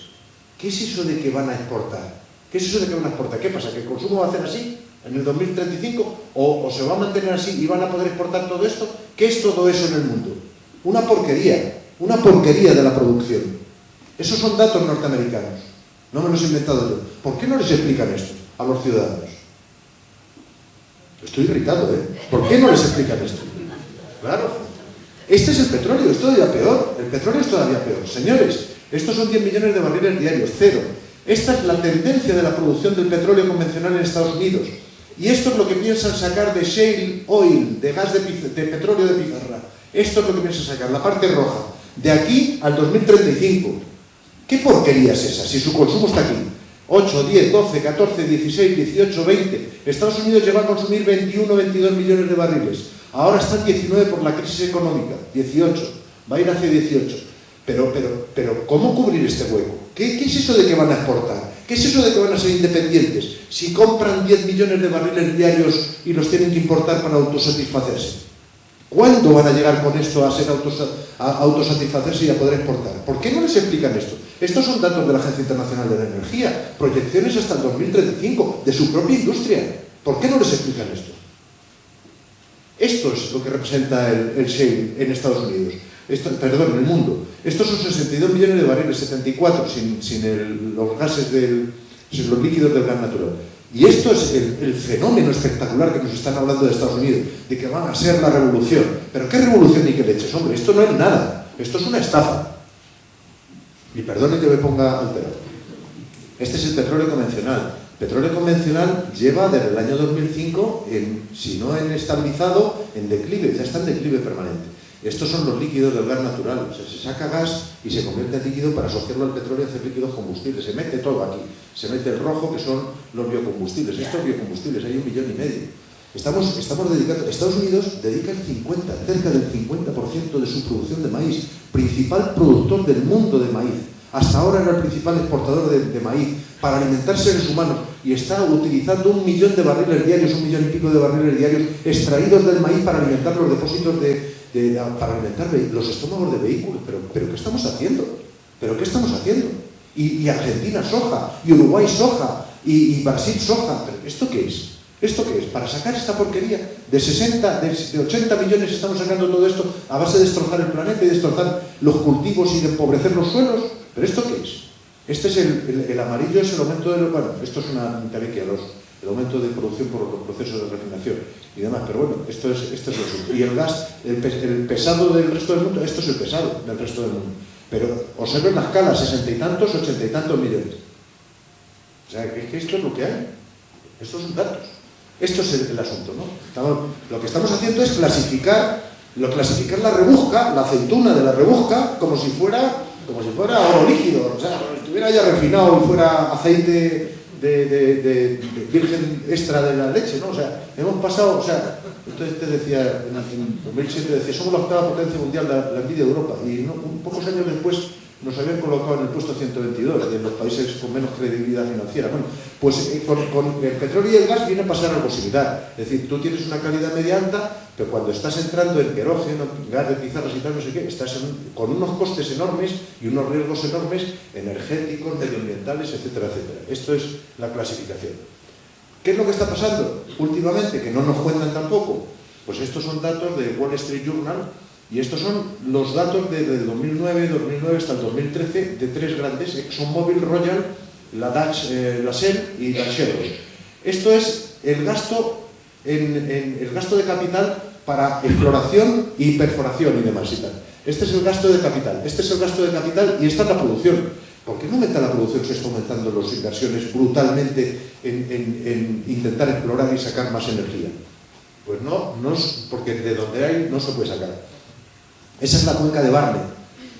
¿Qué es eso de que van a exportar? ¿Qué es eso de que van a exportar? ¿Qué pasa? ¿Que el consumo va a hacer así en el 2035? ¿O se va a mantener así y van a poder exportar todo esto? ¿Qué es todo eso en el mundo? Una porquería de la producción. Esos son datos norteamericanos. No me los he inventado yo. ¿Por qué no les explican esto a los ciudadanos? Estoy irritado, ¿eh? ¿Por qué no les explican esto? Claro. Este es el petróleo, es todavía peor. El petróleo es todavía peor. Señores, estos son 10 millones de barriles diarios, cero. Esta es la tendencia de la producción del petróleo convencional en Estados Unidos. Y esto es lo que piensan sacar de shale oil, de gas de petróleo de pizarra. Esto es lo que piensan sacar, la parte roja. De aquí al 2035. ¿Qué porquería es esa si su consumo está aquí? 8, 10, 12, 14, 16, 18, 20. Estados Unidos llega a consumir 21, 22 millones de barriles. Ahora están 19 por la crisis económica. 18. Va a ir hacia 18. Pero ¿cómo cubrir este hueco? ¿Qué es eso de que van a exportar? ¿Qué es eso de que van a ser independientes? Si compran 10 millones de barriles diarios y los tienen que importar para autosatisfacerse. ¿Cuándo van a llegar con esto a autosatisfacerse y a poder exportar? ¿Por qué no les explican esto? Estos son datos de la Agencia Internacional de la Energía, proyecciones hasta el 2035 de su propia industria. ¿Por qué no les explican esto? Esto es lo que representa el shale en Estados Unidos. En el mundo. Estos son 62 millones de barriles, 74 sin los gases sin los líquidos del gas natural. Y esto es el fenómeno espectacular que nos están hablando de Estados Unidos, de que van a ser la revolución. ¿Pero qué revolución ni qué leches, hombre? Esto no es nada. Esto es una estafa. Y perdone que me ponga alterado. Este es el petróleo convencional. El petróleo convencional lleva desde el año 2005, si no en estabilizado, en declive, ya está en declive permanente. Estos son los líquidos del gas natural. O sea, se saca gas y se convierte en líquido para asociarlo al petróleo y hacer líquidos combustibles. Se mete todo aquí. Se mete el rojo, que son los biocombustibles. Estos biocombustibles, hay 1,5 millones. Estamos dedicando, Estados Unidos dedica cerca del 50% de su producción de maíz, principal productor del mundo de maíz. Hasta ahora era el principal exportador de maíz para alimentar seres humanos y está utilizando 1 millón de barriles diarios, 1 millón y pico de barriles diarios extraídos del maíz para alimentar los depósitos para alimentar los estómagos de vehículos. ¿Pero qué estamos haciendo? ¿Pero qué estamos haciendo? Y Argentina soja, y Uruguay soja, y Brasil soja. ¿Pero esto qué es? ¿Esto qué es? Para sacar esta porquería de 80 millones estamos sacando todo esto a base de destrozar el planeta y destrozar los cultivos y de empobrecer los suelos. ¿Pero esto qué es? Este es el amarillo, es el aumento de los... Bueno, esto es una tabiquia, el aumento de producción por los procesos de refinación y demás, pero bueno, esto es lo suyo. Y el gas, el pesado del resto del mundo, esto es el pesado del resto del mundo. Pero observen la escala, 60 y tantos, 80 y tantos millones. O sea, es que esto es lo que hay. Estos son datos. Esto es el asunto, ¿no? Lo que estamos haciendo es clasificar la rebusca, la aceituna de la rebusca, como si fuera oro líquido, o sea, si estuviera ya refinado y fuera aceite de virgen extra de la leche, ¿no? O sea, hemos pasado, o sea, entonces te decía, en 2007 decía, somos la 8ª potencia mundial, la envidia de Europa, y pocos años después nos habían colocado en el puesto 122 de los países con menos credibilidad financiera. Bueno, pues con el petróleo y el gas viene a pasar algo similar. Es decir, tú tienes una calidad media alta, pero cuando estás entrando en querógeno, gas de pizarras y tal, no sé qué, estás con unos costes enormes y unos riesgos enormes energéticos, medioambientales, etcétera, etcétera. Esto es la clasificación. ¿Qué es lo que está pasando últimamente? Que no nos cuentan tampoco. Pues estos son datos de Wall Street Journal. Y estos son los datos desde el 2009 hasta el 2013 de 3 grandes, ExxonMobil, Royal, la Shell y la Chevron. Esto es el gasto de capital para exploración y perforación y demás y tal. Este es el gasto de capital, y esta es la producción. ¿Por qué no aumenta la producción si está aumentando las inversiones brutalmente en intentar explorar y sacar más energía? Pues no, porque de donde hay no se puede sacar. Esa es la cuenca de Barney,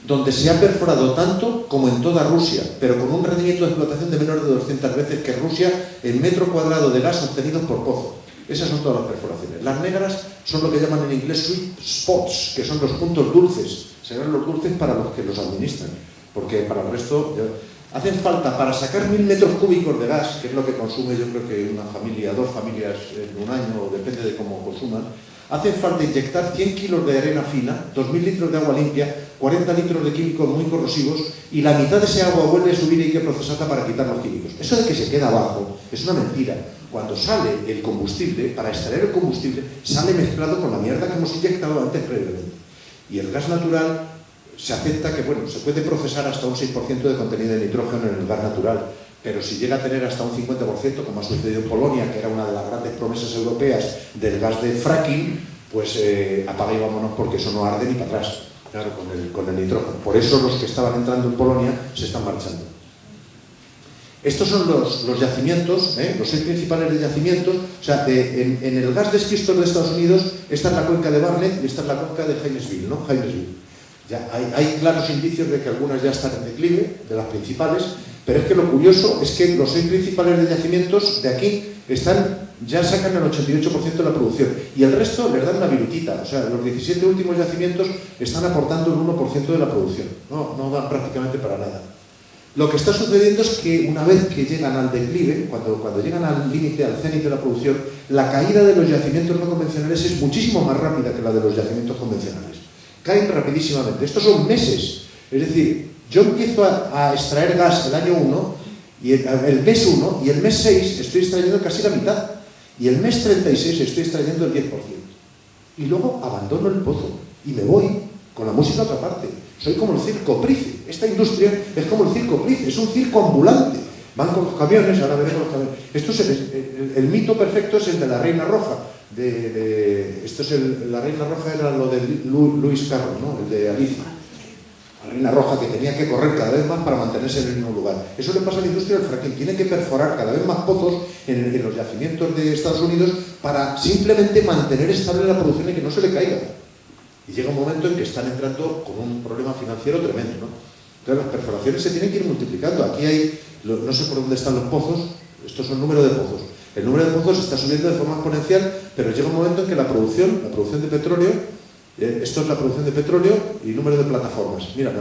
donde se ha perforado tanto como en toda Rusia, pero con un rendimiento de explotación de menor de 200 veces que Rusia en metro cuadrado de gas obtenido por pozo. Esas son todas las perforaciones. Las negras son lo que llaman en inglés sweet spots, que son los puntos dulces. Serán los dulces para los que los administran, porque para el resto hacen falta para sacar 1000 metros cúbicos de gas, que es lo que consume yo creo que una familia, 2 familias en un año, depende de cómo consuman. Hace falta inyectar 100 kilos de arena fina, 2.000 litros de agua limpia, 40 litros de químicos muy corrosivos y la mitad de ese agua vuelve a subir y hay que procesarla para quitar los químicos. Eso de que se queda abajo es una mentira. Cuando sale el combustible, para extraer el combustible, sale mezclado con la mierda que hemos inyectado antes previamente. Y el gas natural se acepta que, bueno, se puede procesar hasta un 6% de contenido de nitrógeno en el gas natural, pero si llega a tener hasta un 50%, como ha sucedido en Polonia, que era una de las grandes promesas europeas del gas de fracking, pues apaga y vámonos porque eso no arde ni para atrás, claro, con el nitrógeno. Por eso los que estaban entrando en Polonia se están marchando. Estos son los yacimientos, los 6 principales de yacimientos. O sea, en el gas de esquistos de Estados Unidos, esta es la cuenca de Barnett y esta es la cuenca de Haynesville, ¿no? Haynesville. Ya hay claros indicios de que algunas ya están en declive, de las principales, pero es que lo curioso es que los 6 principales de yacimientos de aquí ya sacan el 88% de la producción y el resto les dan una virutita. O sea, los 17 últimos yacimientos están aportando el 1% de la producción, no dan prácticamente para nada. Lo que está sucediendo es que una vez que llegan al declive, cuando llegan al límite, al cénit de la producción, la caída de los yacimientos no convencionales es muchísimo más rápida que la de los yacimientos convencionales. Caen rapidísimamente. Estos son meses. Es decir, yo empiezo a extraer gas el año 1, y el mes 1, y el mes 6 estoy extrayendo casi la mitad. Y el mes 36 estoy extrayendo el 10%. Y luego abandono el pozo y me voy con la música a otra parte. Soy como el circo Price. Esta industria es como el circo Price, es un circo ambulante. Van con los camiones, ahora veremos los camiones. Esto es el mito perfecto es el de la Reina Roja. La Reina Roja era lo de Lewis Carroll, ¿no? El de Alicia. harina roja, que tenía que correr cada vez más para mantenerse en el mismo lugar. Eso le pasa a la industria del fracking. Tiene que perforar cada vez más pozos en los yacimientos de Estados Unidos para simplemente mantener estable la producción y que no se le caiga. Y llega un momento en que están entrando con un problema financiero tremendo, ¿no? Entonces las perforaciones se tienen que ir multiplicando. Aquí hay, no sé por dónde están los pozos, estos son número de pozos. El número de pozos está subiendo de forma exponencial, pero llega un momento en que la producción de petróleo, esto es la producción de petróleo y número de plataformas. Mira,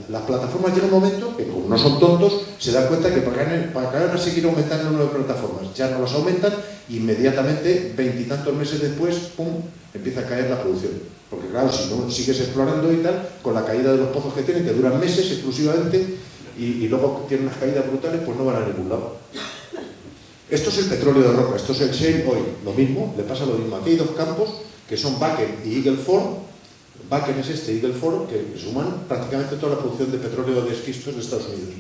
las plataformas llega un momento que, como no son tontos, se dan cuenta que para que hagan así quieren aumentar el número de plataformas. Ya no las aumentan y inmediatamente, 20 y tantos meses después, ¡pum!, empieza a caer la producción. Porque claro, si no sigues explorando y tal, con la caída de los pozos que tienen, que duran meses exclusivamente, y luego tienen unas caídas brutales, pues no van a ningún lado. Esto es el petróleo de roca, esto es el shale oil, lo mismo, le pasa lo mismo. Aquí hay dos campos que son Bakken y Eagle Ford. Bakken es este, Eagle Ford, que suman prácticamente toda la producción de petróleo de esquistos de Estados Unidos.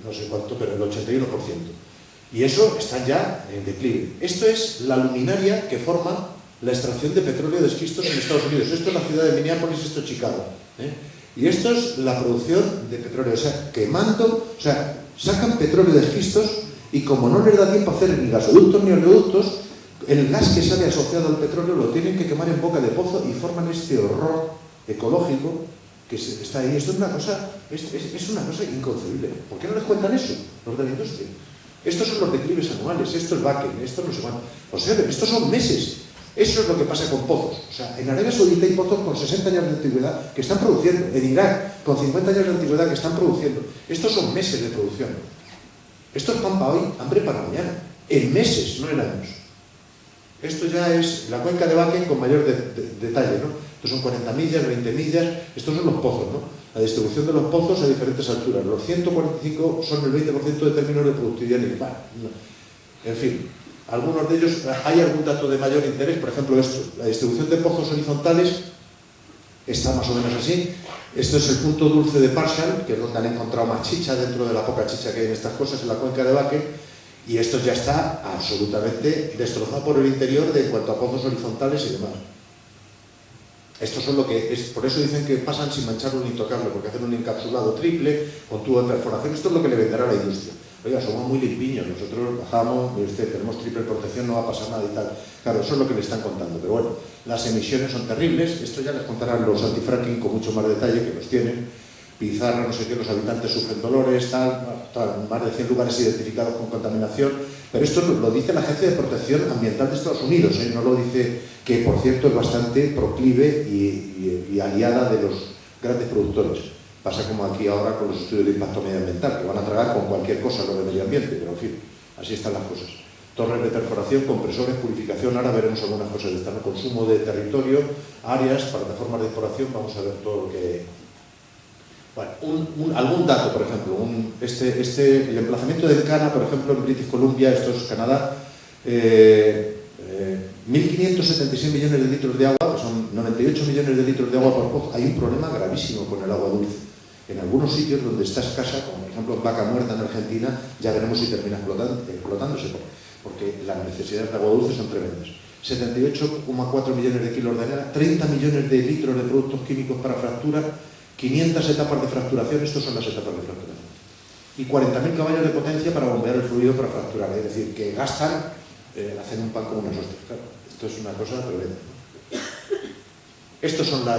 No sé cuánto, pero el 81%. Y eso está ya en declive. Esto es la luminaria que forma la extracción de petróleo de esquistos en Estados Unidos. Esto es la ciudad de Minneapolis, esto es Chicago. Y esto es la producción de petróleo, o sea, quemando, o sea, sacan petróleo de esquistos y como no les da tiempo a hacer ni gasoductos ni oleoductos, el gas que sale asociado al petróleo lo tienen que quemar en boca de pozo y forman este horror ecológico que está ahí. Esto es una cosa, es una cosa inconcebible. ¿Por qué no les cuentan eso, los de la industria? Estos son los declives anuales, esto es Bakken, esto no sé cuánto. O sea, estos son meses. Eso es lo que pasa con pozos. O sea, en Arabia Saudita hay pozos con 60 años de antigüedad que están produciendo. En Irak, con 50 años de antigüedad que están produciendo. Estos son meses de producción. Esto es pan para hoy, hambre para mañana. En meses, no en años. Esto ya es la cuenca de Bakken con mayor detalle, ¿no? Estos son 40 millas, 20 millas. Estos son los pozos, ¿no? La distribución de los pozos a diferentes alturas. Los 145 son el 20% de términos de productividad animal. En fin. Algunos de ellos, hay algún dato de mayor interés, por ejemplo esto, la distribución de pozos horizontales está más o menos así. Esto es el punto dulce de Parshall, que es donde han encontrado más chicha dentro de la poca chicha que hay en estas cosas, en la cuenca de Bakken, y esto ya está absolutamente destrozado por el interior en cuanto a pozos horizontales y demás. Estos son lo que es, por eso dicen que pasan sin mancharlo ni tocarlo, porque hacen un encapsulado triple con tubo de perforación. Esto es lo que le venderá a la industria. Oiga, somos muy limpiños, nosotros bajamos, tenemos triple protección, no va a pasar nada y tal. Claro, eso es lo que le están contando, pero bueno, las emisiones son terribles, esto ya les contarán los antifracking con mucho más detalle, que los tienen. Pizarra, no sé qué, los habitantes sufren dolores, tal, más de 100 lugares identificados con contaminación, pero esto lo dice la Agencia de Protección Ambiental de Estados Unidos, no lo dice, que por cierto es bastante proclive y aliada de los grandes productores. Pasa como aquí ahora con los estudios de impacto medioambiental, que van a tragar con cualquier cosa lo de medio ambiente, pero en fin, así están las cosas. Torres de perforación, compresores, purificación, ahora veremos algunas cosas de estas, consumo de territorio, áreas, plataformas de exploración, vamos a ver todo lo que... Bueno, algún dato, por ejemplo, el emplazamiento del Cana, por ejemplo, en British Columbia, esto es Canadá, 1.576 millones de litros de agua, que son 98 millones de litros de agua por pozo. Hay un problema gravísimo con el agua dulce. En algunos sitios donde está escasa, como por ejemplo en Vaca Muerta en Argentina, ya veremos si termina explotándose, porque las necesidades de agua dulce son tremendas. 78,4 millones de kilos de arena, 30 millones de litros de productos químicos para fractura, 500 etapas de fracturación, estos son las etapas de fracturación. Y 40.000 caballos de potencia para bombear el fluido para fracturar, es decir, que gastan, hacen un pan como unas hostias. Claro, esto es una cosa tremenda.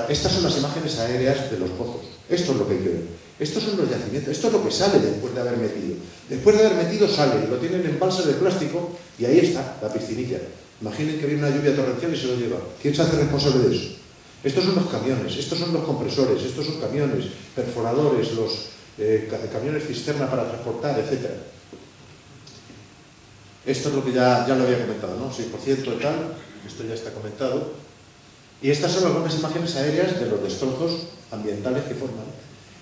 Estas son las imágenes aéreas de los pozos. Esto es lo que hay que ver. Estos son los yacimientos. Esto es lo que sale después de haber metido. Después de haber metido sale y lo tienen en balsas de plástico y ahí está la piscinilla. Imaginen que viene una lluvia torrencial y se lo lleva. ¿Quién se hace responsable de eso? Estos son los camiones, estos son los compresores, estos son camiones, perforadores, los camiones cisterna para transportar, etc. Esto es lo que ya lo había comentado, ¿no? 6% de tal, esto ya está comentado. Y estas son algunas imágenes aéreas de los destrozos ambientales que forman.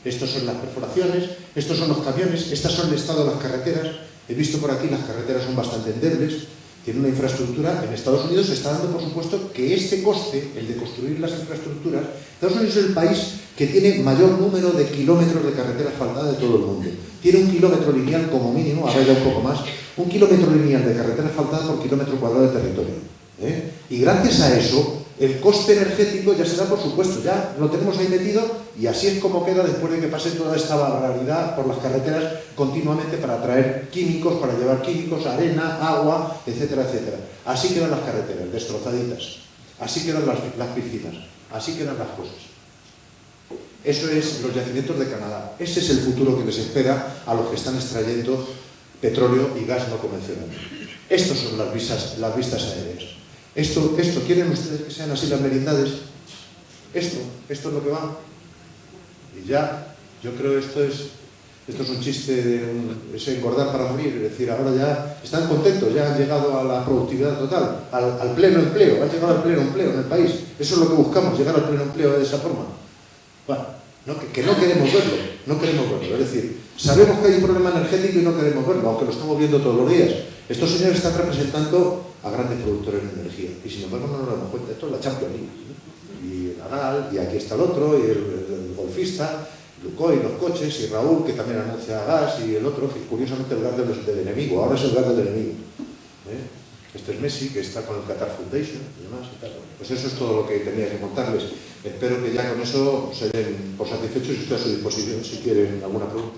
Estos son las perforaciones, estos son los camiones, estas son el estado de las carreteras. He visto por aquí, las carreteras son bastante endebles, tienen una infraestructura. En Estados Unidos se está dando por supuesto que este coste, el de construir las infraestructuras, Estados Unidos es el país que tiene mayor número de kilómetros de carretera asfaltada de todo el mundo. Tiene 1 kilómetro lineal como mínimo, ahora ya un poco más, 1 kilómetro lineal de carretera asfaltada por kilómetro cuadrado de territorio. Y gracias a eso, el coste energético ya se da por supuesto, ya lo tenemos ahí metido y así es como queda después de que pase toda esta barbaridad por las carreteras continuamente para traer químicos, para llevar químicos, arena, agua, etcétera, etcétera. Así quedan las carreteras, destrozaditas, así quedan las piscinas, así quedan las cosas. Eso es los yacimientos de Canadá. Ese es el futuro que les espera a los que están extrayendo petróleo y gas no convencional. Estos son las vistas aéreas. Esto, ¿quieren ustedes que sean así las merindades? Esto es lo que va. Y ya, yo creo esto es un chiste, es engordar para morir, es decir, ahora ya están contentos, ya han llegado a la productividad total, al pleno empleo, han llegado al pleno empleo en el país. Eso es lo que buscamos, llegar al pleno empleo de esa forma. Bueno, que no queremos verlo, es decir, sabemos que hay un problema energético y no queremos verlo, aunque lo estamos viendo todos los días. Estos señores están representando a grandes productores de energía y sin embargo no nos damos cuenta. Esto es la Champions League, ¿no? Y Nadal, y aquí está el otro, y el golfista, Lukoil, los coches, y Raúl, que también anuncia gas, y el otro, curiosamente el gas del enemigo, ahora es el gas del enemigo. Este es Messi, que está con el Qatar Foundation y demás y tal. Pues eso es todo lo que tenía que contarles. Espero que ya con eso se den por satisfechos y estoy a su disposición si quieren alguna pregunta.